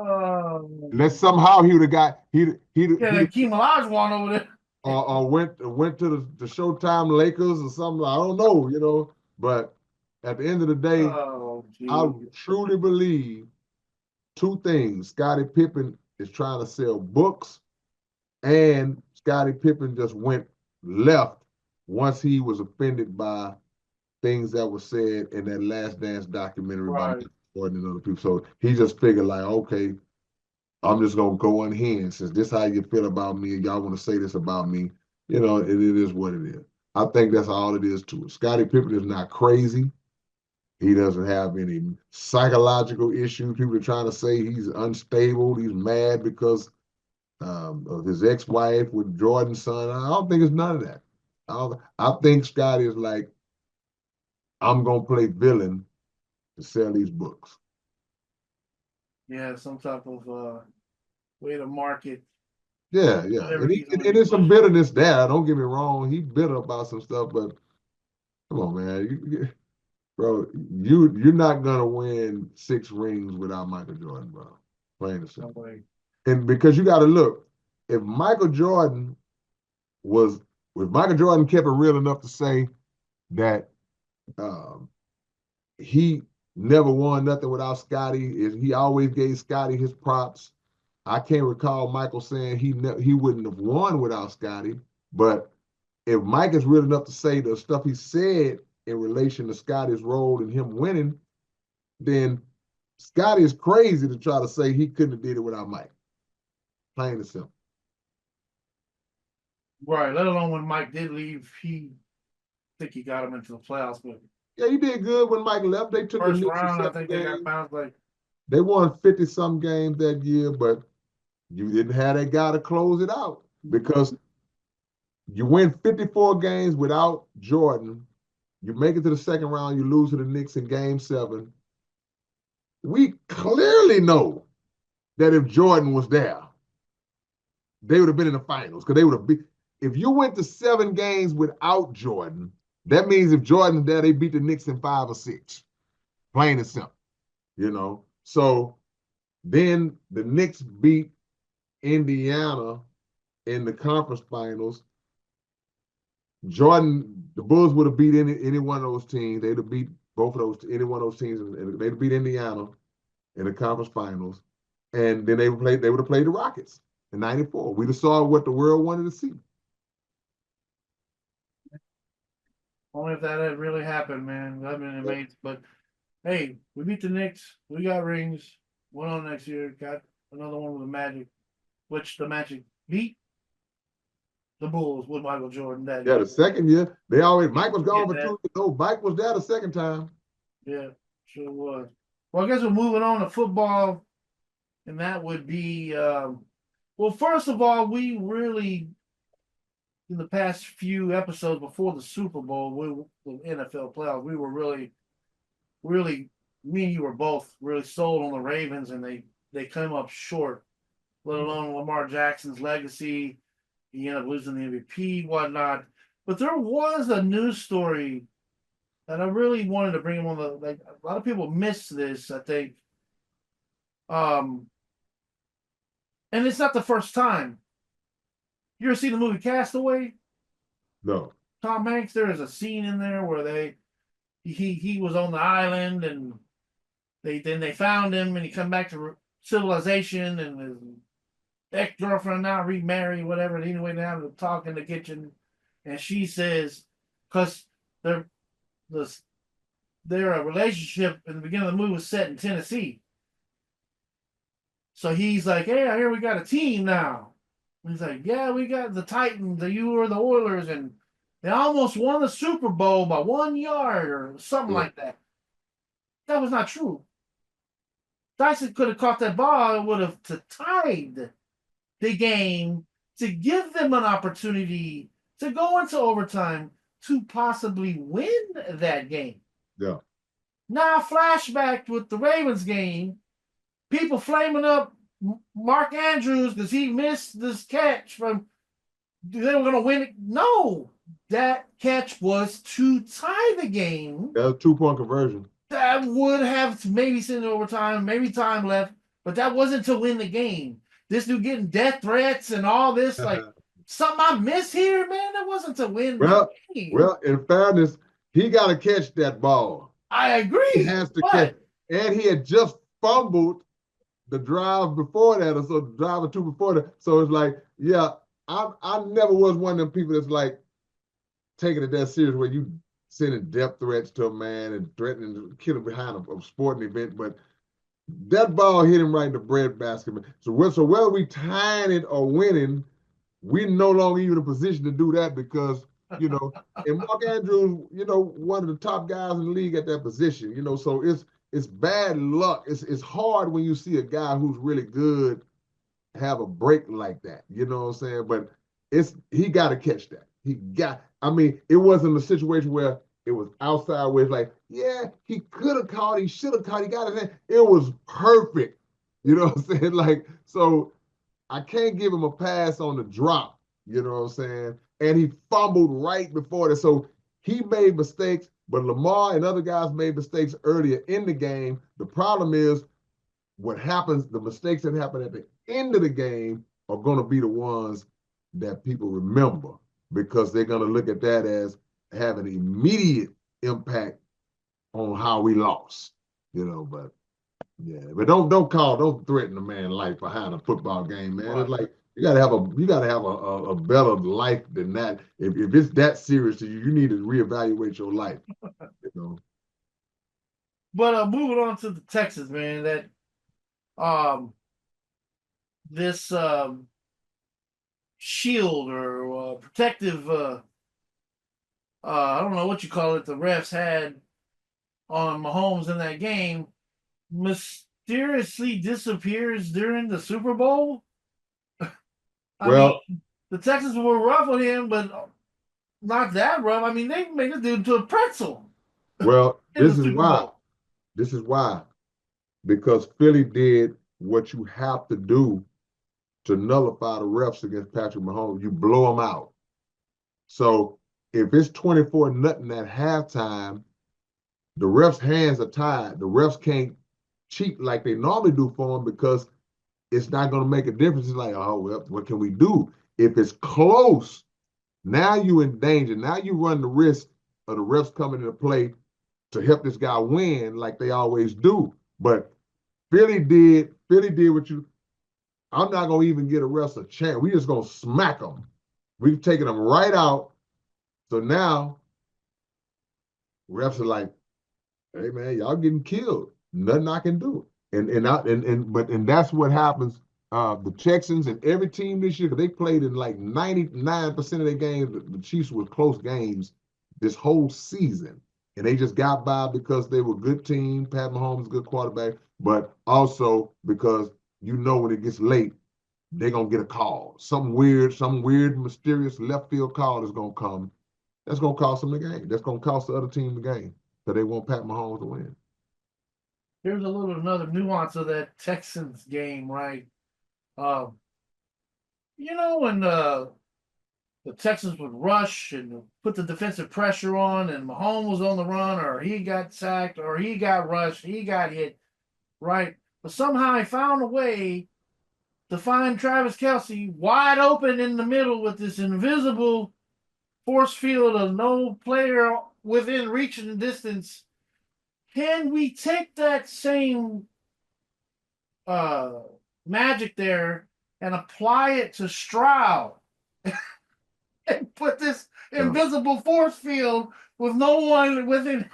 would have got he that Keem Olajuwon over there. or went to the Showtime Lakers or something. I don't know, you know. But at the end of the day, I truly believe 2 things. Scottie Pippen is trying to sell books, and Scottie Pippen just went left once he was offended by things that were said in that Last Dance documentary by Michael Jordan and other people. So he just figured like, okay, I'm just gonna go unhinged. Since this how you feel about me and y'all want to say this about me, you know, it is what it is. I think that's all it is to it. Scottie Pippen is not crazy. He doesn't have any psychological issues. People are trying to say he's unstable. He's mad because of his ex-wife with Jordan's son. I don't think it's none of that. I think Scotty is like, I'm going to play villain to sell these books. Yeah, some type of way to market. Yeah. And there's some bitterness there. Don't get me wrong. He's bitter about some stuff, but come on, man. Bro, you're not going to win 6 rings without Michael Jordan, bro. Plain and simple. And because you got to look, if Michael Jordan kept it real enough to say that he never won nothing without Scotty, he always gave Scotty his props. I can't recall Michael saying he wouldn't have won without Scotty, but if Mike is real enough to say the stuff he said in relation to Scotty's role in him winning, then Scotty is crazy to try to say he couldn't have did it without Mike. Plain and simple. Right, let alone when Mike did leave, I think he got him into the playoffs. But yeah, he did good when Mike left. They took first the Knicks round, I think they got bounced like. They won 50-some games that year, but you didn't have that guy to close it out because you win 54 games without Jordan. You make it to the second round, you lose to the Knicks in Game 7. We clearly know that if Jordan was there, they would have been in the finals because they would have been. If you went to 7 games without Jordan, that means if Jordan's there, they beat the Knicks in 5 or 6. Plain and simple, you know. So then the Knicks beat Indiana in the conference finals. Jordan, the Bulls would have beat any one of those teams. They'd have beat any one of those teams, and they'd have beat Indiana in the conference finals. And then they would have played the Rockets in '94. We'd have saw what the world wanted to see. Only if that had really happened, man. That'd been amazing. But hey, we beat the Knicks. We got rings. Went on next year. Got another one with the Magic, which the Magic beat the Bulls with Michael Jordan that year. The second year, Mike was gone for 2 years. No, Mike was there the second time. Yeah, sure was. Well, I guess we're moving on to football, and that would be well, first of all, we really in the past few episodes before the Super Bowl, the NFL playoffs, we were really, me and you were both really sold on the Ravens, and they came up short, let alone Lamar Jackson's legacy. He ended up losing the MVP, whatnot. But there was a news story that I really wanted to bring him on a lot of people miss this, I think. And it's not the first time. You ever seen the movie Castaway? No. Tom Hanks, there is a scene in there where he was on the island and they found him and he come back to civilization and his ex-girlfriend now remarried, whatever. And anyway, now to talk in the kitchen, and she says, because their relationship in the beginning of the movie was set in Tennessee. So he's like, hey, I hear we got a team now. And he's like, yeah, we got the Titans, you were the Oilers, and they almost won the Super Bowl by 1 yard or something like that. That was not true. Dyson could have caught that ball and would have tied the game to give them an opportunity to go into overtime to possibly win that game. Yeah. Now, flashback with the Ravens game, people flaming up Mark Andrews because he missed this catch from they were going to win it. No, that catch was to tie the game. That was a 2-point conversion. That would have maybe sent it overtime, maybe time left, but that wasn't to win the game. This dude getting death threats and all this, like something I miss here, man. That wasn't to win the game. Well, in fairness, he got to catch that ball. I agree. He has to catch. And he had just fumbled the drive before that, or so the drive or two before that. So it's like, yeah, I never was one of them people that's like taking it that serious where you sending death threats to a man and threatening to kill him behind a sporting event. But that ball hit him right in the breadbasket. So whether we tying it or winning, we no longer even in a position to do that because, and Mark Andrews, one of the top guys in the league at that position, so it's bad luck. It's hard when you see a guy who's really good have a break like that. You know what I'm saying? But he got to catch that. It wasn't a situation where it was outside where it's like, yeah, he could have caught, he should have caught, he got his hand. It was perfect. You know what I'm saying? Like, so I can't give him a pass on the drop. You know what I'm saying? And he fumbled right before that. So he made mistakes, but Lamar and other guys made mistakes earlier in the game. The problem is what happens, the mistakes that happen at the end of the game are going to be the ones that people remember because they're going to look at that as having an immediate impact on how we lost, but yeah, but don't threaten a man's life behind a football game, man. It's like you gotta have a better life than that. If it's that serious to you, you need to reevaluate your life. But moving on to the Texans, man, that this shield or protective I don't know what you call it, the refs had on Mahomes in that game mysteriously disappears during the Super Bowl. I mean, the Texans were rough on him, but not that rough. I mean, they made this dude into a pretzel. Well, this is why. This is why. Because Philly did what you have to do to nullify the refs against Patrick Mahomes. You blow them out. So if it's 24-0 at halftime, the refs' hands are tied. The refs can't cheat like they normally do for them because it's not going to make a difference. It's like, oh, well, what can we do? If it's close, now you're in danger. Now you run the risk of the refs coming into play to help this guy win like they always do. But Philly did what I'm not going to even get a refs a chance. We're just going to smack them. We've taken them right out. So now refs are like, hey man, y'all getting killed. Nothing I can do. And that's what happens. The Texans and every team this year, because they played in like 99% of their games, the Chiefs were close games this whole season. And they just got by because they were a good team. Pat Mahomes is a good quarterback, but also because when it gets late, they're going to get a call. Some weird, mysterious left field call is going to come. That's going to cost them the game. That's going to cost the other team the game because they want Pat Mahomes to win. Here's another nuance of that Texans game, right? When the Texans would rush and put the defensive pressure on and Mahomes was on the run or he got sacked or he got rushed, he got hit, right? But somehow he found a way to find Travis Kelce wide open in the middle with this invisible force field of no player within reaching distance. Can we take that same magic there and apply it to Stroud and put this invisible force field with no one within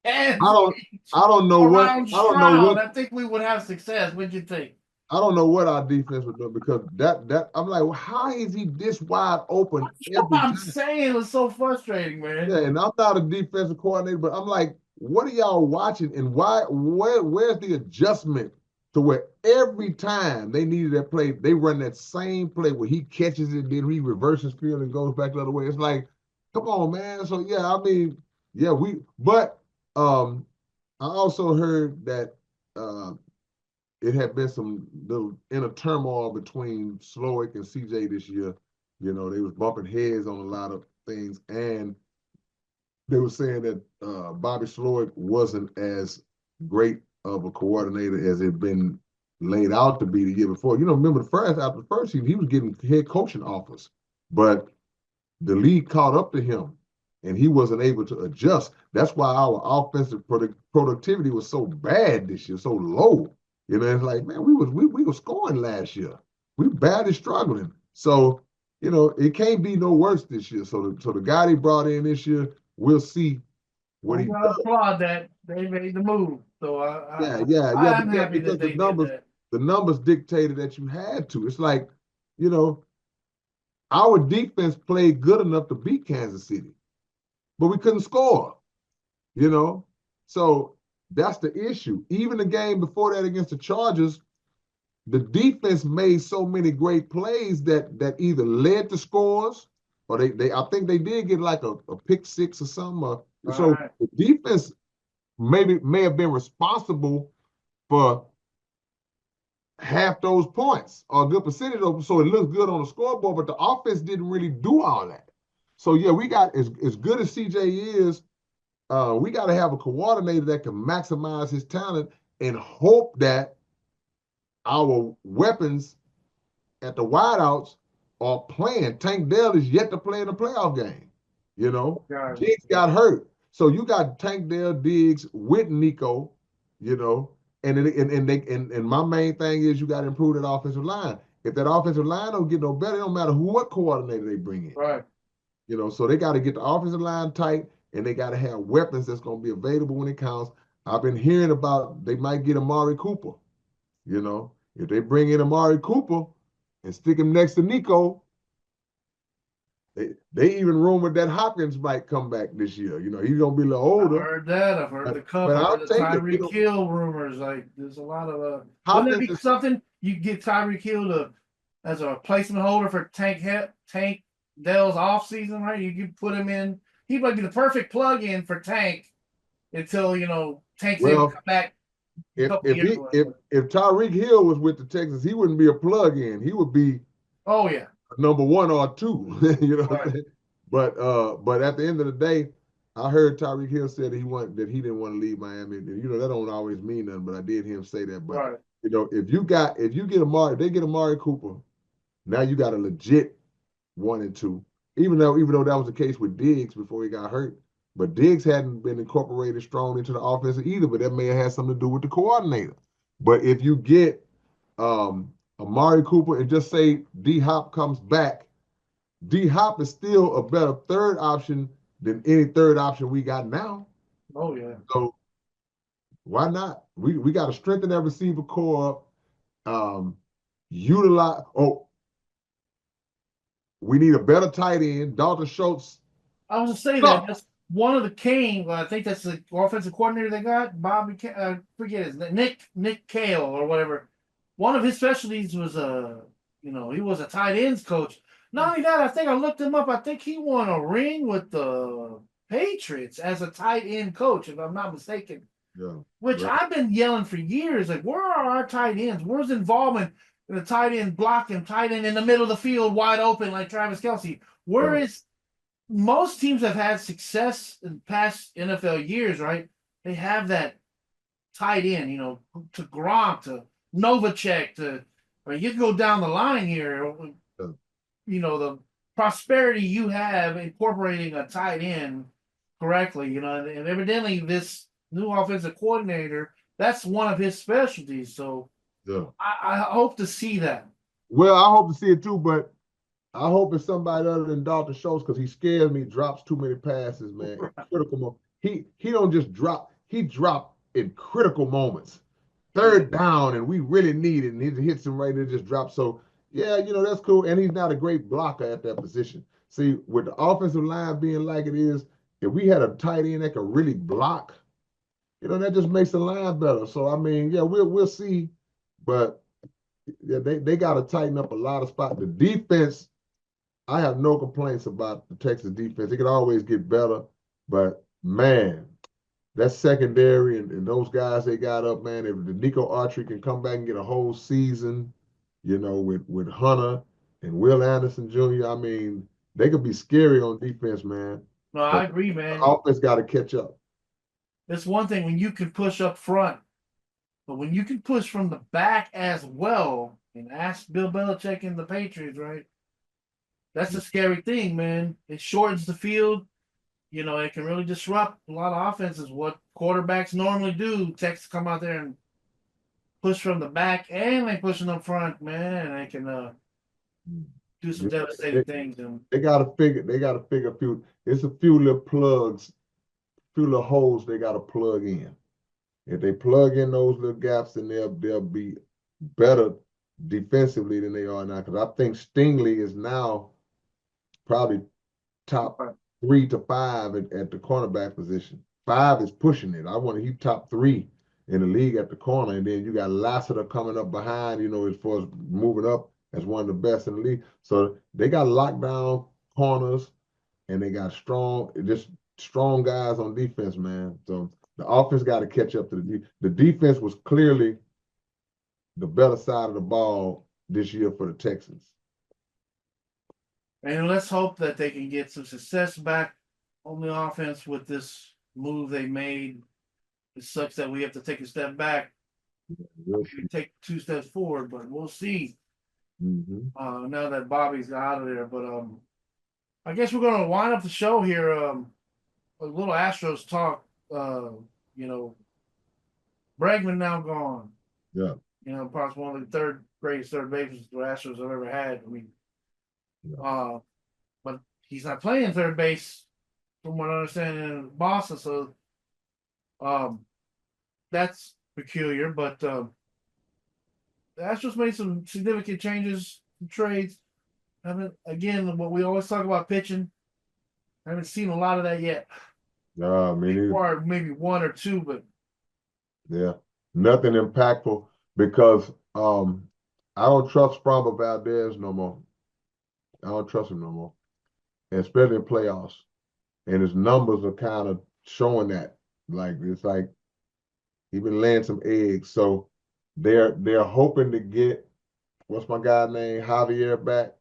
hands? I don't know what. I think we would have success. What'd you think? I don't know what our defense would do because that I'm like, well, how is he this wide open every I'm time? saying it was so frustrating, man. Yeah, and I'm not a defensive coordinator, but I'm like, what are y'all watching, and where's the adjustment to where every time they needed that play, they run that same play where he catches it, then he reverses field and goes back the other way. It's like, come on, man. So yeah, I mean, yeah, but I also heard that it had been some little inner turmoil between Slowick and CJ this year. You know, they was bumping heads on a lot of things, and they were saying that Bobby Slowick wasn't as great of a coordinator as it had been laid out to be the year before. You know, remember after the first season, he was getting head coaching offers, but the league caught up to him, and he wasn't able to adjust. That's why our offensive productivity was so bad this year, so low. You know, it's like, man, we were scoring last year. We badly struggling. So, you know, it can't be no worse this year. So the guy they brought in this year, we'll see what We he gotta does. applaud that they made the move. So I'm happy Because that they did that. the numbers dictated that you had to. It's like, you know, our defense played good enough to beat Kansas City, but we couldn't score, you know? So that's the issue. Even the game before that against the Chargers, the defense made so many great plays that either led to scores or they I think they did get like a pick six or something. So Right. the defense may have been responsible for half those points or a good percentage of them, so it looks good on the scoreboard, but the offense didn't really do all that. So yeah, we got as good as CJ is, we got to have a coordinator that can maximize his talent and hope that our weapons at the wideouts are playing. Tank Dell is yet to play in the playoff game. You know, Diggs got hurt. So you got Tank Dell, Diggs with Nico, you know, and my main thing is you got to improve that offensive line. If that offensive line don't get no better, it don't matter what coordinator they bring in. Right. You know, so they got to get the offensive line tight, and they got to have weapons that's going to be available when it counts. I've been hearing about they might get Amari Cooper. You know, if they bring in Amari Cooper and stick him next to Nico, they even rumored that Hopkins might come back this year. You know, he's gonna be a little older. I've heard that. I've heard the cup. But I've I'll heard the take it. Tyreek Hill rumors. Like, there's a lot of wouldn't Hopkins that be is, something you get Tyreek Hill as a replacement holder for Tank Dell's off season, right? You can put him in. He might be the perfect plug-in for Tank until Tank's able to come back. if Tyreek Hill was with the Texans, he wouldn't be a plug-in. He would be Oh yeah. number one or two. You know what I'm Right. saying? But at the end of the day, I heard Tyreek Hill said that he didn't want to leave Miami. And, you know, that don't always mean nothing, but I did hear him say that. But Right. you know, if they get Amari Cooper, now you got a legit 1 and 2. Even though that was the case with Diggs before he got hurt. But Diggs hadn't been incorporated strong into the offense either, but that may have had something to do with the coordinator. But if you get Amari Cooper and just say D Hop comes back, D Hop is still a better third option than any third option we got now. Oh yeah. So why not? We got to strengthen that receiver core up. Utilize. Oh, we need a better tight end. Dalton Schultz. I was just saying that that's one of the Kane. I think that's the offensive coordinator they got. Bobby, forget his name, Nick Kale or whatever. One of his specialties was he was a tight ends coach. Not only that, I think I looked him up. I think he won a ring with the Patriots as a tight end coach, if I'm not mistaken. Yeah. Which right. I've been yelling for years. Like, where are our tight ends? Where's involvement in the tight end blocking, tight end in the middle of the field, wide open like Travis Kelce? Where is most teams have had success in past NFL years, right? They have that tight end, to Gronk, to Novacek, you can go down the line here. The prosperity you have incorporating a tight end correctly, and evidently this new offensive coordinator, that's one of his specialties. So yeah. I hope to see that. Well, I hope to see it too, but I hope it's somebody other than Dalton Schultz because he scares me, drops too many passes, man. Critical moment. He don't just drop, he dropped in critical moments. third down and we really need it, and he hits him right and it just drops. So yeah, that's cool. And he's not a great blocker at that position. See, with the offensive line being like it is, if we had a tight end that could really block, that just makes the line better. So I mean, yeah, we'll see, but yeah, they got to tighten up a lot of spots. The defense, I have no complaints about the Texas defense. It could always get better, but man, that secondary and those guys they got up, man. If the Nico Autry can come back and get a whole season, with Hunter and Will Anderson Jr., I mean, they could be scary on defense, man. No, I But agree, the man. offense got to catch up. It's one thing when you can push up front, but when you can push from the back as well, and ask Bill Belichick and the Patriots, right? That's a scary thing, man. It shortens the field. It can really disrupt a lot of offenses. What quarterbacks normally do, Texas come out there and push from the back, and they pushing up front, man. They can do some devastating things. And They got to figure a few. It's a few little plugs, few little holes they got to plug in. If they plug in those little gaps, then they'll be better defensively than they are now. Because I think Stingley is now probably top 3 to 5 at the cornerback position. 5 is pushing it. I want to he's top 3 in the league at the corner, and then you got Lassiter coming up behind. As far as moving up as one of the best in the league. So they got lockdown corners, and they got strong guys on defense, man. So the offense got to catch up to the defense was clearly the better side of the ball this year for the Texans. And let's hope that they can get some success back on the offense with this move they made. It sucks that we have to take a step back, maybe take 2 steps forward, but we'll see. Now that Bobby's out of there. But I guess we're going to wind up the show here. A little Astros talk. Bregman now gone. Yeah. Possibly one of the third greatest third bases the Astros have ever had. I mean, but he's not playing third base, from what I understand, in Boston. So, that's peculiar. But the Astros made some significant changes, some trades. Again, what we always talk about pitching. I haven't seen a lot of that yet. No, Maybe 1 or 2, but yeah, nothing impactful because I don't trust Framber Valdez no more. I don't trust him no more, and especially in playoffs. And his numbers are kind of showing that. It's like he's been laying some eggs. So they're hoping to get what's my guy name Javier back,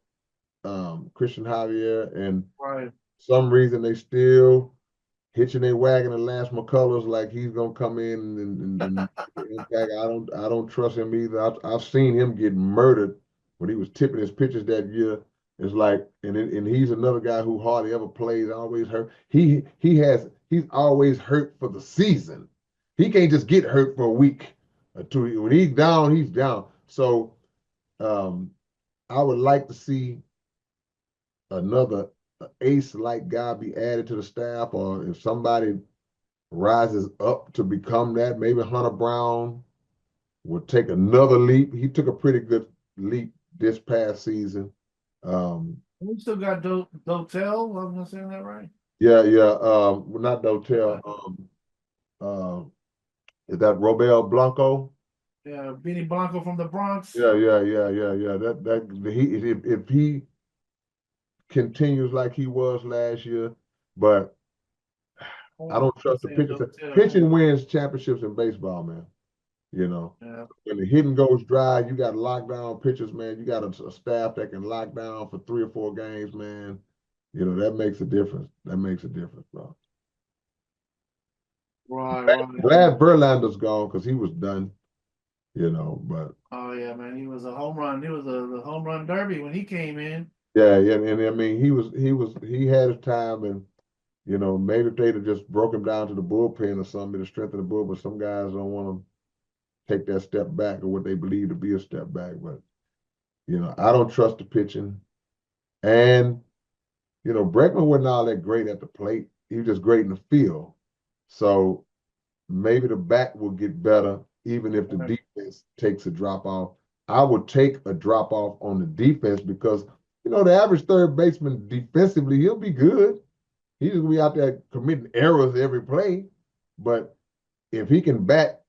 Christian Javier, and right. Some reason they still hitching their wagon to Lance McCullers like he's gonna come in and impact. I don't trust him either. I've seen him get murdered when he was tipping his pitches that year. It's like, and he's another guy who hardly ever plays, always hurt. He's always hurt for the season. He can't just get hurt for a week or 2. When he's down, he's down. So I would like to see another ace-like guy be added to the staff, or if somebody rises up to become that, maybe Hunter Brown will take another leap. He took a pretty good leap this past season. We still got Dotel. I'm saying that right? Yeah. Not Dotel. Is that Robel Blanco? Yeah, Benny Blanco from the Bronx. Yeah. If he continues like he was last year, but I don't trust the pitcher. Pitching wins championships in baseball, man. Yeah. When the hitting goes dry, you got lockdown pitchers, man. You got a staff that can lock down for 3 or 4 games, man. That makes a difference. That makes a difference, bro. Right. Glad Verlander's gone because he was done. But oh yeah, man, he was a home run. He was the home run derby when he came in. Yeah, and I mean he had his time, and maybe if they'd have just broke him down to the bullpen or something to strengthen the bull, but some guys don't want to take that step back or what they believe to be a step back. But I don't trust the pitching, and Bregman wasn't all that great at the plate. He was just great in the field. So maybe the back will get better even if the defense takes a drop off. I would take a drop off on the defense because, the average third baseman defensively, he'll be good. He's going to be out there committing errors every play. But if he can bat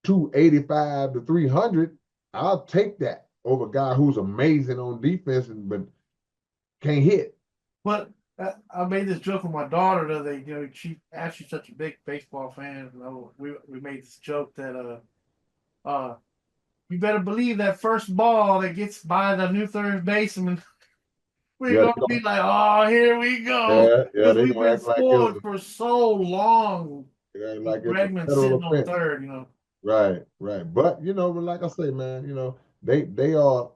285 to 300, I'll take that over a guy who's amazing on defense but can't hit. But I made this joke with my daughter the other day. She actually such a big baseball fan. We made this joke that you better believe that first ball that gets by the new third baseman, we're gonna be like, oh, here we go. Yeah, they're we've gonna been act like spoiled for so long. Like Bregman sitting on third, Right. But like I say, man, they are.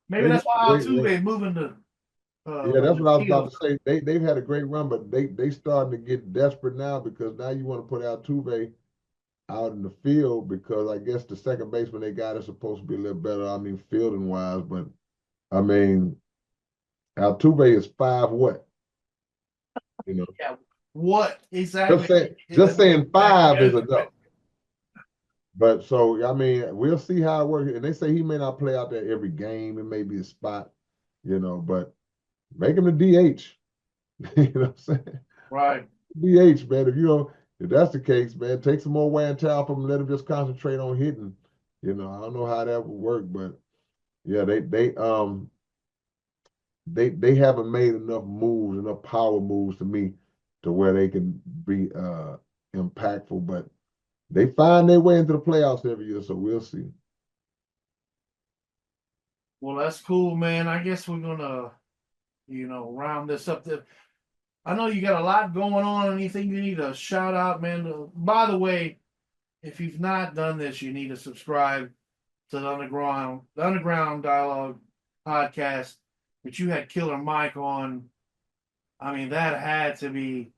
Maybe that's why Altuve moving to. Yeah, that's what I was about to say. They've had a great run, but they starting to get desperate now because now you want to put Altuve out in the field because I guess the second baseman they got is supposed to be a little better. I mean, fielding wise, but I mean, Altuve is 5 what? Yeah, what exactly? Just saying 5 is enough. But so I mean, we'll see how it works. And they say he may not play out there every game. It may be a spot, but make him the DH. You know what I'm saying? Right. DH, man. If that's the case, man, take some more wear and tear from him, let him just concentrate on hitting. I don't know how that would work, but yeah, they haven't made enough moves, enough power moves to me to where they can be impactful, but they find their way into the playoffs every year, so we'll see. Well, that's cool, man. I guess we're gonna, round this up. I know you got a lot going on. Anything you need to shout out, man? By the way, if you've not done this, you need to subscribe to the Underground Dialogue podcast, which you had Killer Mike on. I mean, that had to be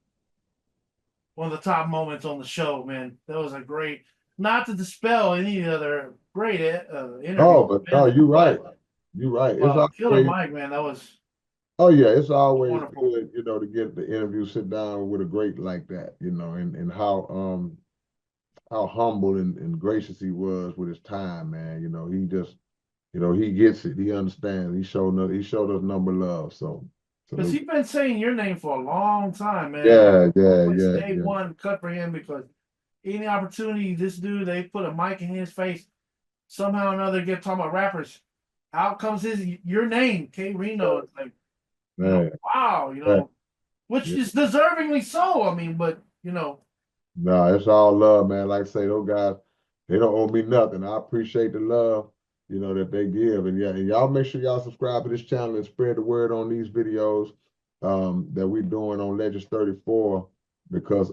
one of the top moments on the show, man. That was a great, not to dispel any other great interview. You're right. You're right. Killer Mike, man, that was. Oh yeah, it's always wonderful. good, to get the interview, sit down with a great like that, and how humble and gracious he was with his time, man. He just, he gets it, he understands. He showed us number love. So because he's been saying your name for a long time, man. Yeah. Day one cut for him because any opportunity, this dude, they put a mic in his face, somehow or another get talking about rappers. Out comes your name, k-rino. It's like, wow, which is deservingly so. I mean, but No, it's all love, man. Like I say, those guys, they don't owe me nothing. I appreciate the love, that they give. And and y'all make sure y'all subscribe to this channel and spread the word on these videos that we're doing on Legends 34 because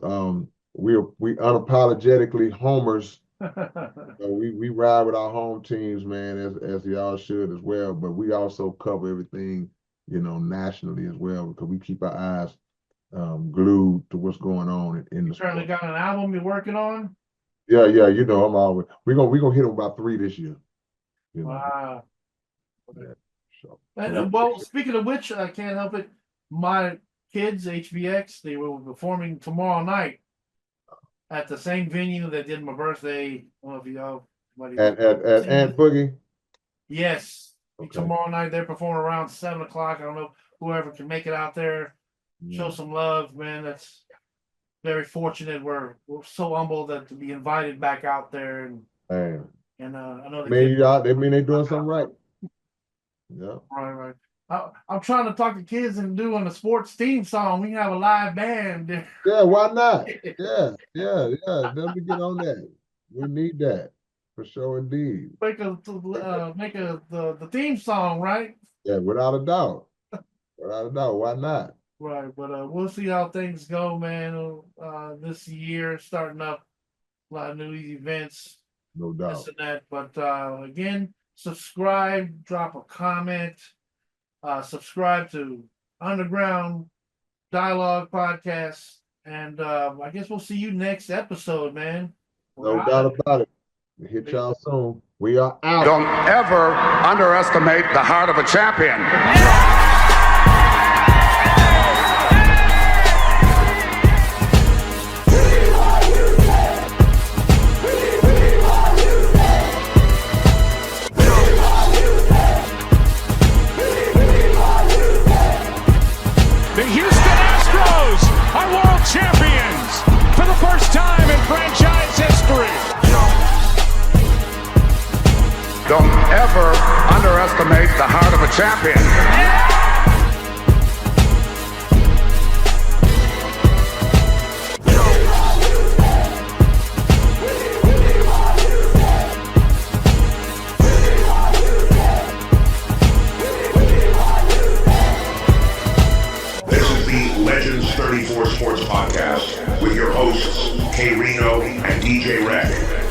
we unapologetically homers. We ride with our home teams, man, as y'all should as well. But we also cover everything, nationally as well because we keep our eyes glued to what's going on in the sport. Currently got an album you're working on? Yeah, I'm always we're gonna hit them about 3 this year. Wow. Yeah, so. Well, speaking of which, I can't help it. My kids, HBX, they will be performing tomorrow night at the same venue that did my birthday. I don't know if y'all. At Ant Boogie. Yes. Okay. Tomorrow night they're performing around 7:00. I don't know whoever can make it out there. Show some love, man. That's very fortunate. We're so humbled that to be invited back out there, and I know they're doing something right. Yeah. Right. I'm trying to talk to kids and doing a sports theme song. We can have a live band. Yeah, why not? Yeah. Let me get on that. We need that for sure, indeed. Make the theme song, right? Yeah, without a doubt. Why not? Right, but we'll see how things go, man. This year starting up a lot of new events, no doubt. This and that. But again, subscribe, drop a comment, subscribe to Underground Dialogue Podcast, and I guess we'll see you next episode, man. No doubt about it. We hit y'all soon. We are out. Don't ever underestimate the heart of a champion. champions for the first time in franchise history. Don't ever underestimate the heart of a champion. Legends 34 Sports Podcast with your hosts, K-Rino and DJ Red.